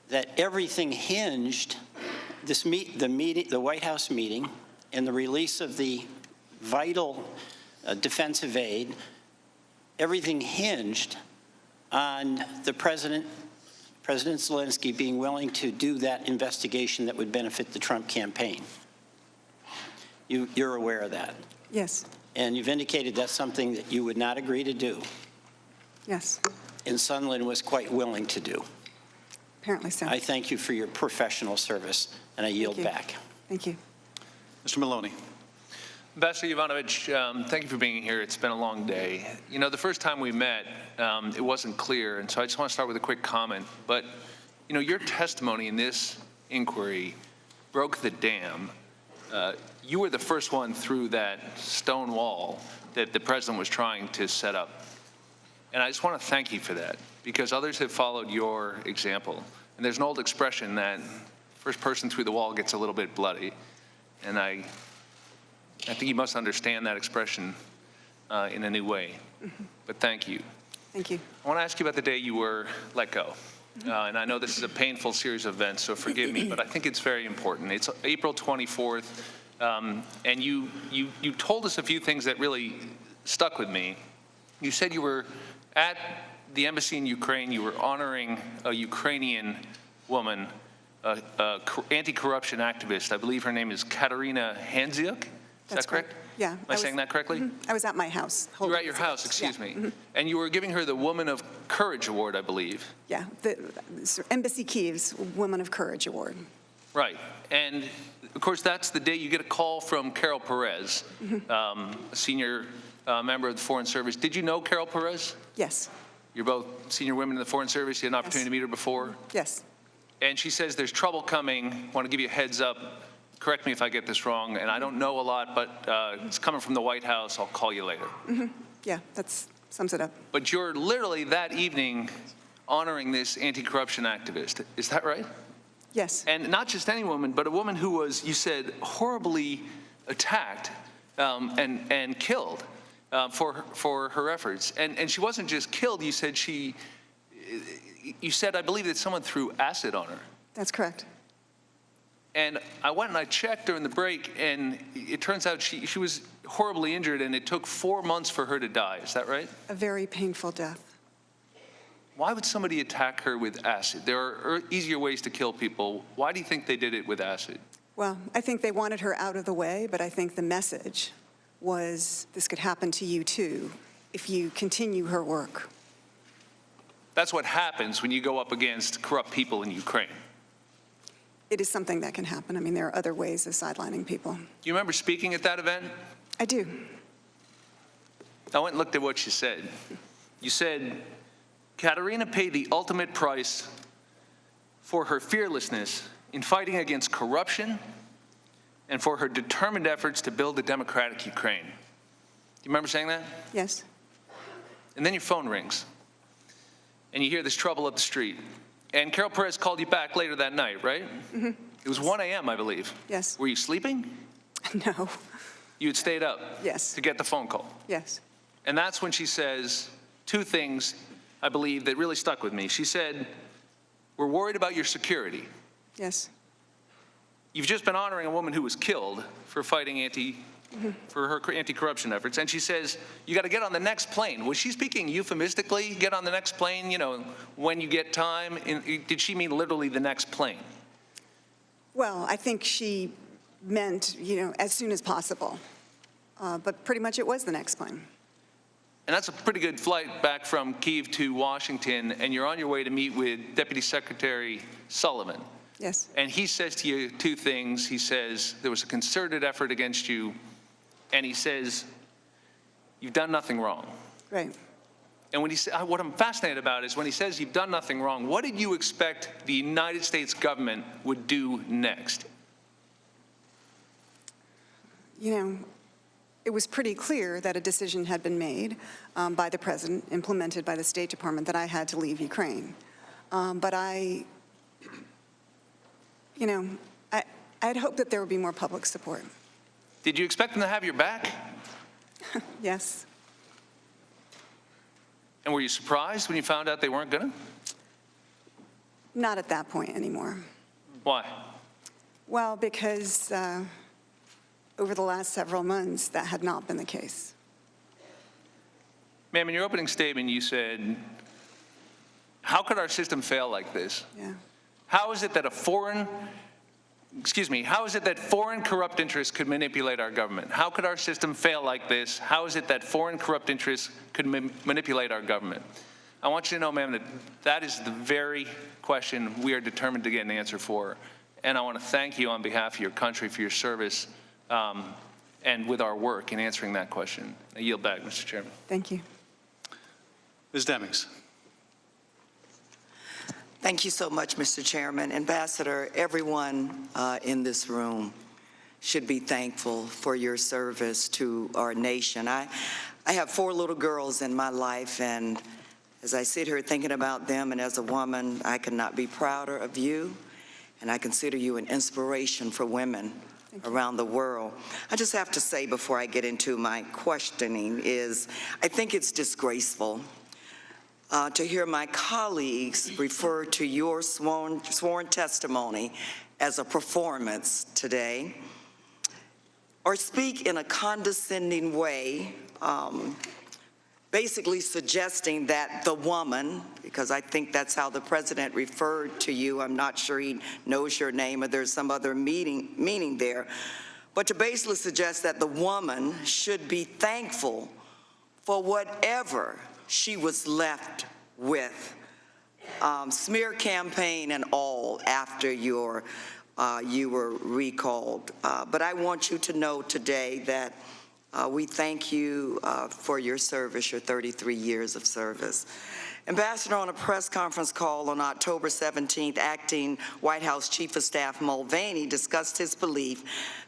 that everything hinged, the White House meeting and the release of the vital defensive aid, everything hinged on the President Zelensky being willing to do that investigation that would benefit the Trump campaign. You're aware of that? Yes. And you've indicated that's something that you would not agree to do. Yes. And Sondland was quite willing to do. Apparently so. I thank you for your professional service, and I yield back. Thank you. Mr. Maloney. Ambassador Yovanovitch, thank you for being here. It's been a long day. You know, the first time we met, it wasn't clear, and so I just want to start with a quick comment. But, you know, your testimony in this inquiry broke the dam. You were the first one through that stone wall that the president was trying to set up. And I just want to thank you for that, because others have followed your example. And there's an old expression that first person through the wall gets a little bit bloody. And I think you must understand that expression in a new way. But thank you. Thank you. I want to ask you about the day you were let go. And I know this is a painful series of events, so forgive me, but I think it's very important. It's April 24th, and you told us a few things that really stuck with me. You said you were at the embassy in Ukraine, you were honoring a Ukrainian woman, anti-corruption activist. I believe her name is Katerina Handziuk. Is that correct? Yeah. Am I saying that correctly? I was at my house. You were at your house, excuse me. And you were giving her the Woman of Courage Award, I believe. Yeah, the Embassy Kiev's Woman of Courage Award. Right. And, of course, that's the day you get a call from Carol Perez, a senior member of the Foreign Service. Did you know Carol Perez? Yes. You're both senior women in the Foreign Service. You had an opportunity to meet her before? Yes. And she says there's trouble coming. Want to give you a heads up. Correct me if I get this wrong, and I don't know a lot, but it's coming from the White House. I'll call you later. Yeah, that sums it up. But you're literally that evening honoring this anti-corruption activist. Is that right? Yes. And not just any woman, but a woman who was, you said, horribly attacked and killed for her efforts. And she wasn't just killed. You said I believe that someone threw acid on her. That's correct. And I went and I checked during the break, and it turns out she was horribly injured, and it took 4 months for her to die. Is that right? A very painful death. Why would somebody attack her with acid? There are easier ways to kill people. Why do you think they did it with acid? Well, I think they wanted her out of the way, but I think the message was this could happen to you too if you continue her work. That's what happens when you go up against corrupt people in Ukraine. It is something that can happen. I mean, there are other ways of sidelining people. Do you remember speaking at that event? I do. I went and looked at what you said. You said, Katerina paid the ultimate price for her fearlessness in fighting against corruption and for her determined efforts to build a democratic Ukraine. Do you remember saying that? Yes. And then your phone rings, and you hear this trouble up the street. And Carol Perez called you back later that night, right? It was 1 a.m., I believe. Yes. Were you sleeping? No. You had stayed up? Yes. To get the phone call? Yes. And that's when she says two things, I believe, that really stuck with me. She said, we're worried about your security. Yes. You've just been honoring a woman who was killed for fighting for her anti-corruption efforts. And she says, you got to get on the next plane. Was she speaking euphemistically, get on the next plane, when you get time? Did she mean literally the next plane? Well, I think she meant, as soon as possible. But pretty much it was the next plane. And that's a pretty good flight back from Kyiv to Washington, and you're on your way to meet with Deputy Secretary Sullivan. Yes. And he says to you two things. He says there was a concerted effort against you, and he says you've done nothing wrong. Right. And when what I'm fascinated about is when he says you've done nothing wrong, what did you expect the United States government would do next? It was pretty clear that a decision had been made by the president, implemented by the State Department, that I had to leave Ukraine. But I had hoped that there would be more public support. Did you expect them to have your back? Yes. And were you surprised when you found out they weren't going to? Not at that point anymore. Why? Well, because over the last several months, that had not been the case. Ma'am, in your opening statement, you said, how could our system fail like this? Yeah. How is it that foreign corrupt interests could manipulate our government? How could our system fail like this? How is it that foreign corrupt interests could manipulate our government? I want you to know, ma'am, that is the very question we are determined to get an answer for. And I want to thank you on behalf of your country for your service and with our work in answering that question. I yield back, Mr. Chairman. Thank you. Ms. Demings. Thank you so much, Mr. Chairman. Ambassador, everyone in this room should be thankful for your service to our nation. I have 4 little girls in my life, and as I sit here thinking about them, and as a woman, I could not be prouder of you, and I consider you an inspiration for women around the world. I just have to say before I get into my questioning is I think it's disgraceful to hear my colleagues refer to your sworn testimony as a performance today, or speak in a condescending way, basically suggesting that the woman, because I think that's how the president referred to you, I'm not sure he knows your name or there's some other meaning there, but to basically suggest that the woman should be thankful for whatever she was left with, smear campaign and all, after you were recalled. But I want you to know today that we thank you for your service, your 33 years of service. Ambassador, on a press conference call on October 17th, acting White House Chief of Staff Mulvaney discussed his belief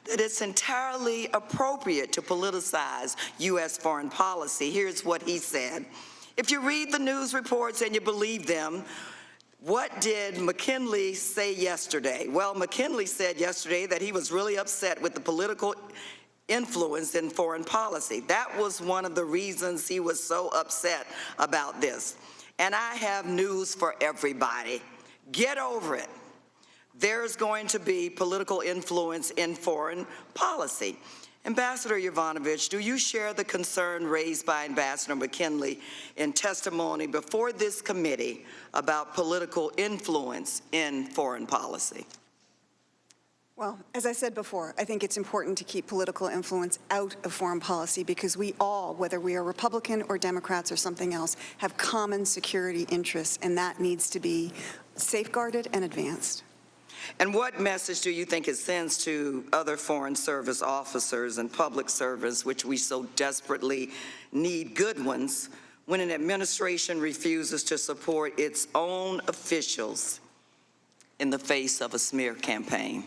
that it's entirely appropriate to politicize U.S. foreign policy. Here's what he said. If you read the news reports and you believe them, what did McKinley say yesterday? Well, McKinley said yesterday that he was really upset with the political influence in foreign policy. That was one of the reasons he was so upset about this. And I have news for everybody. Get over it. There's going to be political influence in foreign policy. Ambassador Yovanovitch, do you share the concern raised by Ambassador McKinley in testimony before this committee about political influence in foreign policy? Well, as I said before, I think it's important to keep political influence out of foreign policy because we all, whether we are Republican or Democrats or something else, have common security interests, and that needs to be safeguarded and advanced. And what message do you think it sends to other foreign service officers and public service, which we so desperately need good ones, when an administration refuses to support its own officials in the face of a smear campaign?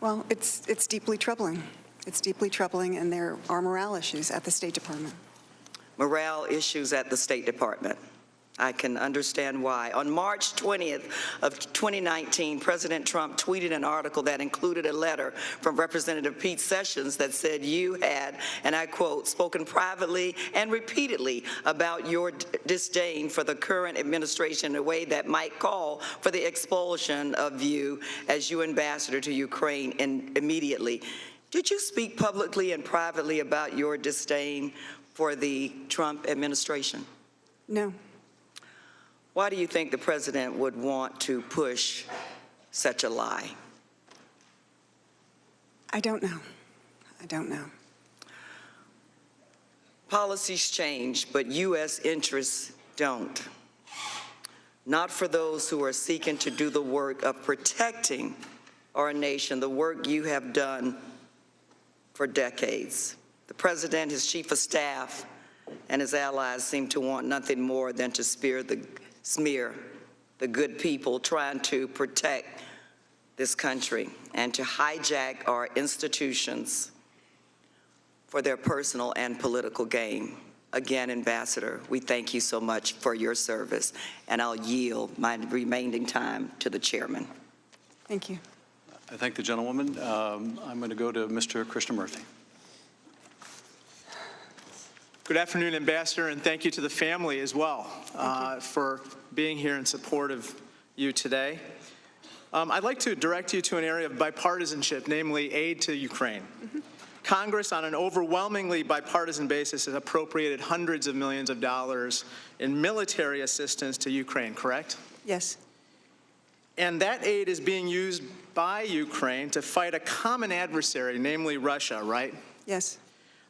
Well, it's deeply troubling. It's deeply troubling, and there are morale issues at the State Department. Morale issues at the State Department. I can understand why. On March 20th of 2019, President Trump tweeted an article that included a letter from Representative Pete Sessions that said you had, and I quote, spoken privately and repeatedly about your disdain for the current administration in a way that might call for the expulsion of you as your ambassador to Ukraine immediately. Did you speak publicly and privately about your disdain for the Trump administration? No. Why do you think the president would want to push such a lie? I don't know. I don't know. Policies change, but U.S. interests don't. Not for those who are seeking to do the work of protecting our nation, the work you have done for decades. The president, his chief of staff, and his allies seem to want nothing more than to smear the good people trying to protect this country and to hijack our institutions for their personal and political gain. Again, Ambassador, we thank you so much for your service, and I'll yield my remaining time to the chairman. Thank you. I thank the gentlewoman. I'm going to go to Mr. Krishnamurthy. Good afternoon, Ambassador, and thank you to the family as well for being here in support of you today. I'd like to direct you to an area of bipartisanship, namely aid to Ukraine. Congress, on an overwhelmingly bipartisan basis, has appropriated hundreds of millions of dollars in military assistance to Ukraine, correct? Yes. And that aid is being used by Ukraine to fight a common adversary, namely Russia, right? Yes.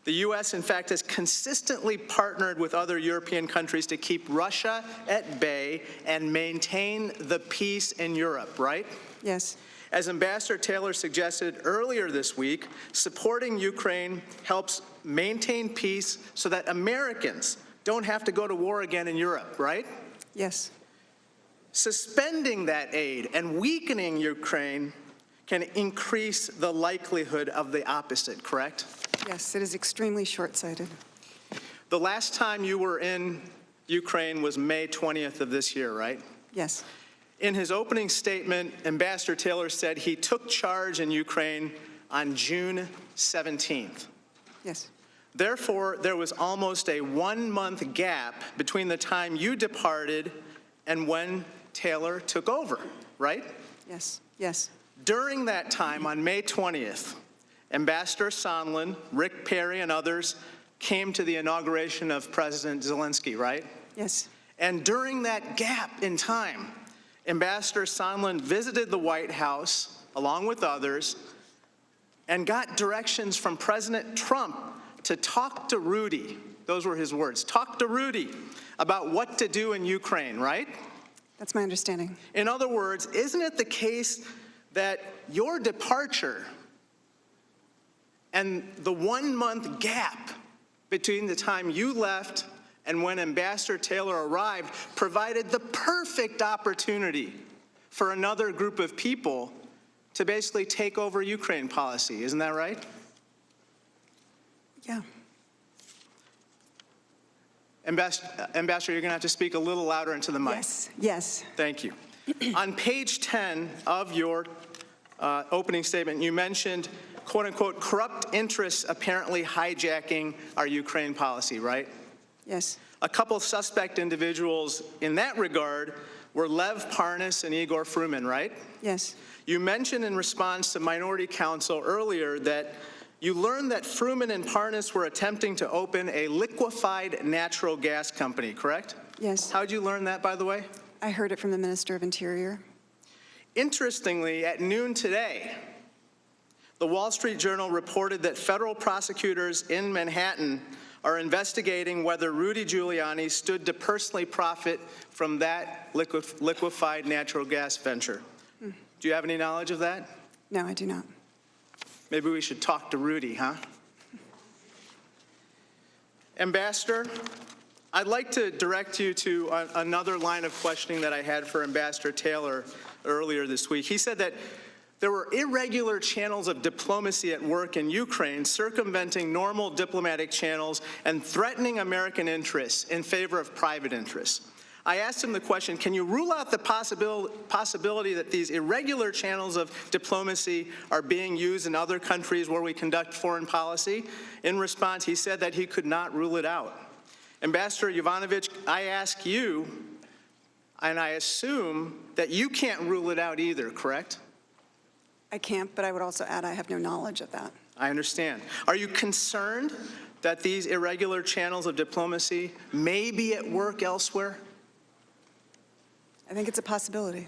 The U.S., in fact, has consistently partnered with other European countries to keep Russia at bay and maintain the peace in Europe, right? Yes. As Ambassador Taylor suggested earlier this week, supporting Ukraine helps maintain peace so that Americans don't have to go to war again in Europe, right? Yes. Suspending that aid and weakening Ukraine can increase the likelihood of the opposite, correct? Yes, it is extremely short-sighted. The last time you were in Ukraine was May 20th of this year, right? Yes. In his opening statement, Ambassador Taylor said he took charge in Ukraine on June 17th. Yes. Therefore, there was almost a 1-month gap between the time you departed and when Taylor took over, right? Yes. Yes. During that time, on May 20th, Ambassador Sondland, Rick Perry, and others came to the inauguration of President Zelensky, right? Yes. And during that gap in time, Ambassador Sondland visited the White House, along with others, and got directions from President Trump to talk to Rudy. Those were his words. Talk to Rudy about what to do in Ukraine, right? That's my understanding. In other words, isn't it the case that your departure and the 1-month gap between the time you left and when Ambassador Taylor arrived provided the perfect opportunity for another group of people to basically take over Ukraine policy? Isn't that right? Yeah. Ambassador, you're going to have to speak a little louder into the mic. Yes. Yes. Thank you. On page 10 of your opening statement, you mentioned, quote unquote, corrupt interests apparently hijacking our Ukraine policy, right? Yes. A couple of suspect individuals in that regard were Lev Parnas and Igor Fruman, right? Yes. You mentioned in response to Minority Counsel earlier that you learned that Fruman and Parnas were attempting to open a liquefied natural gas company, correct? Yes. How'd you learn that, by the way? I heard it from the Minister of Interior. Interestingly, at noon today, the Wall Street Journal reported that federal prosecutors in Manhattan are investigating whether Rudy Giuliani stood to personally profit from that liquefied natural gas venture. Do you have any knowledge of that? No, I do not. Maybe we should talk to Rudy, huh? Ambassador, I'd like to direct you to another line of questioning that I had for Ambassador Taylor earlier this week. He said that there were irregular channels of diplomacy at work in Ukraine, circumventing normal diplomatic channels and threatening American interests in favor of private interests. I asked him the question, can you rule out the possibility that these irregular channels of diplomacy are being used in other countries where we conduct foreign policy? In response, he said that he could not rule it out. Ambassador Yovanovitch, I ask you, and I assume that you can't rule it out either, correct? I can't, but I would also add I have no knowledge of that. I understand. Are you concerned that these irregular channels of diplomacy may be at work elsewhere? I think it's a possibility.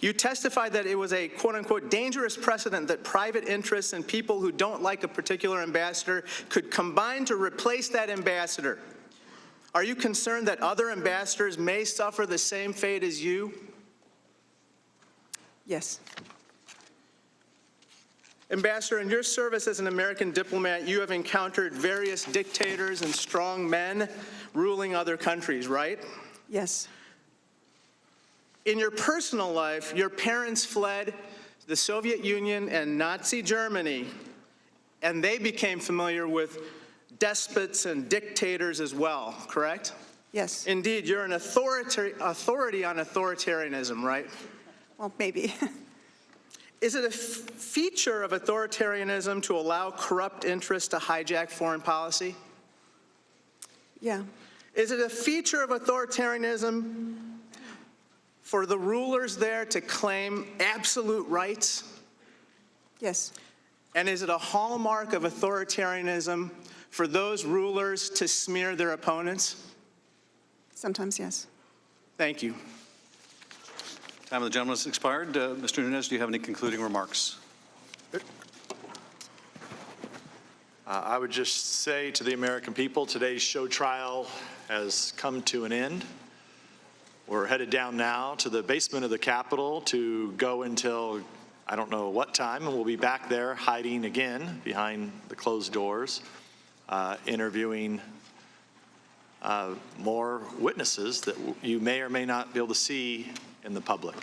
You testified that it was a quote-unquote dangerous precedent that private interests and people who don't like a particular ambassador could combine to replace that ambassador. Are you concerned that other ambassadors may suffer the same fate as you? Yes. Ambassador, in your service as an American diplomat, you have encountered various dictators and strong men ruling other countries, right? Yes. In your personal life, your parents fled the Soviet Union and Nazi Germany, and they became familiar with despots and dictators as well, correct? Yes. Indeed, you're an authority on authoritarianism, right? Well, maybe. Is it a feature of authoritarianism to allow corrupt interests to hijack foreign policy? Yeah. Is it a feature of authoritarianism for the rulers there to claim absolute rights? Yes. And is it a hallmark of authoritarianism for those rulers to smear their opponents? Sometimes, yes. Thank you. Time of the gentleman has expired. Mr. Nunes, do you have any concluding remarks? I would just say to the American people, today's show trial has come to an end. We're headed down now to the basement of the Capitol to go until I don't know what time, and we'll be back there hiding again behind the closed doors, interviewing more witnesses that you may or may not be able to see in the public.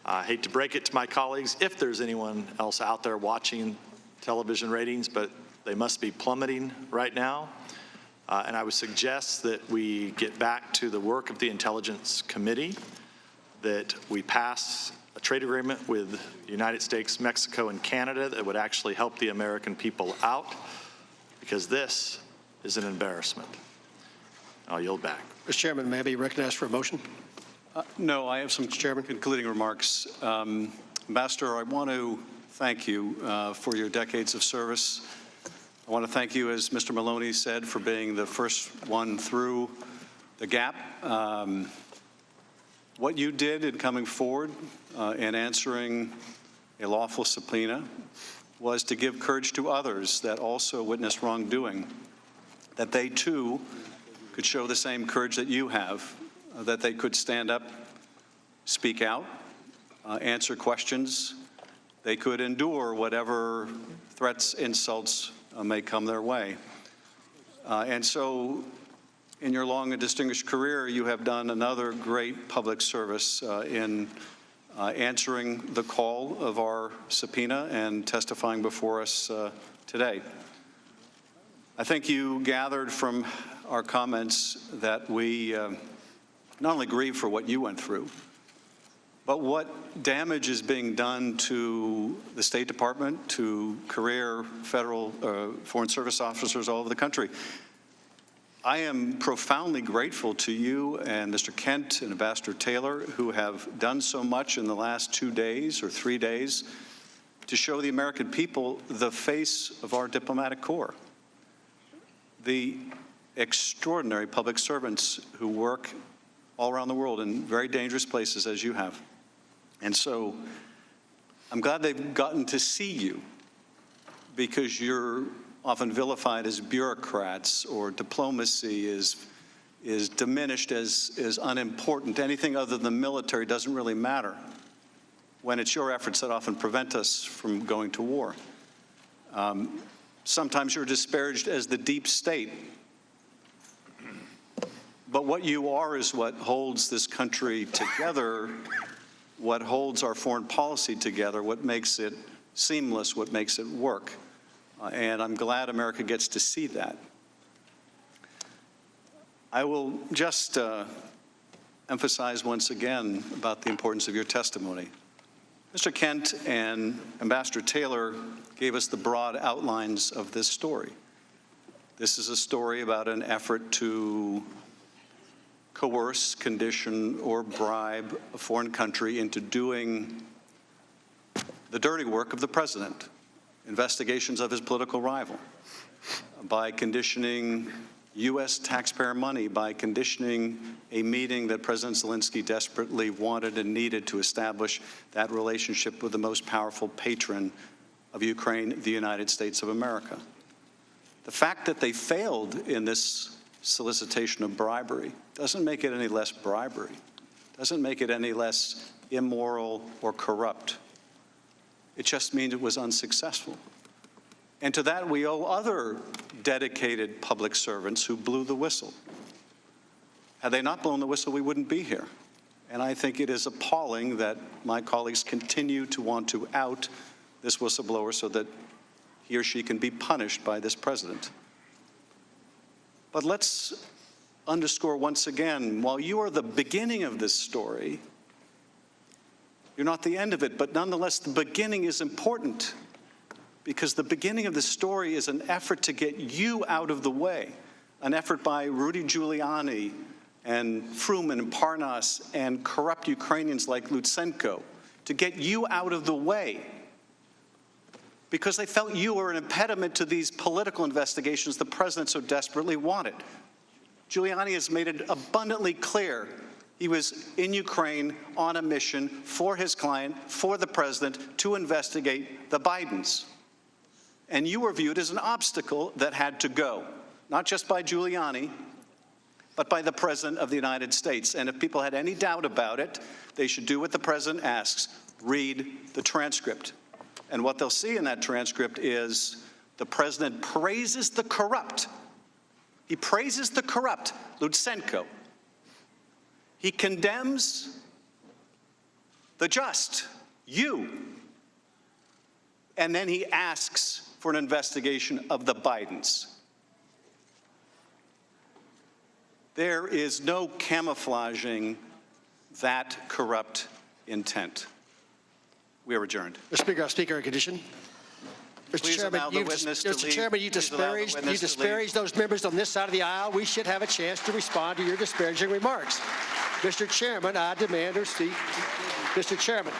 I hate to break it to my colleagues, if there's anyone else out there watching television ratings, but they must be plummeting right now. And I would suggest that we get back to the work of the Intelligence Committee, that we pass a trade agreement with the United States, Mexico, and Canada that would actually help the American people out, because this is an embarrassment. I'll yield back. Mr. Chairman, may I be recognized for a motion? No, I have some concluding remarks. Ambassador, I want to thank you for your decades of service. I want to thank you, as Mr. Maloney said, for being the first one through the gap. What you did in coming forward and answering a lawful subpoena was to give courage to others that also witnessed wrongdoing, that they too could show the same courage that you have, that they could stand up, speak out, answer questions. They could endure whatever threats, insults may come their way. And so in your long and distinguished career, you have done another great public service in answering the call of our subpoena and testifying before us today. I think you gathered from our comments that we not only grieve for what you went through, but what damage is being done to the State Department, to career federal foreign service officers all over the country. I am profoundly grateful to you and Mr. Kent and Ambassador Taylor, who have done so much in the last 2 days or 3 days to show the American people the face of our diplomatic corps. The extraordinary public servants who work all around the world in very dangerous places as you have. And so I'm glad they've gotten to see you, because you're often vilified as bureaucrats, or diplomacy is diminished as unimportant. Anything other than the military doesn't really matter, when it's your efforts that often prevent us from going to war. Sometimes you're disparaged as the deep state. But what you are is what holds this country together, what holds our foreign policy together, what makes it seamless, what makes it work. And I'm glad America gets to see that. I will just emphasize once again about the importance of your testimony. Mr. Kent and Ambassador Taylor gave us the broad outlines of this story. This is a story about an effort to coerce, condition, or bribe a foreign country into doing the dirty work of the president, investigations of his political rival, by conditioning U.S. taxpayer money, by conditioning a meeting that President Zelensky desperately wanted and needed to establish that relationship with the most powerful patron of Ukraine, the United States of America. The fact that they failed in this solicitation of bribery doesn't make it any less bribery, doesn't make it any less immoral or corrupt. It just means it was unsuccessful. And to that, we owe other dedicated public servants who blew the whistle. Had they not blown the whistle, we wouldn't be here. And I think it is appalling that my colleagues continue to want to out this whistleblower so that he or she can be punished by this president. But let's underscore once again, while you are the beginning of this story, you're not the end of it, but nonetheless, the beginning is important, because the beginning of the story is an effort to get you out of the way, an effort by Rudy Giuliani and Fruman and Parnas and corrupt Ukrainians like Lutsenko to get you out of the way, because they felt you were an impediment to these political investigations the president so desperately wanted. Giuliani has made it abundantly clear he was in Ukraine on a mission for his client, for the president, to investigate the Bidens. And you were viewed as an obstacle that had to go, not just by Giuliani, but by the President of the United States. And if people had any doubt about it, they should do what the President asks, read the transcript. And what they'll see in that transcript is the President praises the corrupt. He praises the corrupt, Lutsenko. He condemns the just, you. And then he asks for an investigation of the Bidens. There is no camouflaging that corrupt intent. We are adjourned. Mr. Speaker, in condition. Mr. Chairman, you disparaged those members on this side of the aisle. We should have a chance to respond to your disparaging remarks. Mr. Chairman, I demand a seat. Mr. Chairman.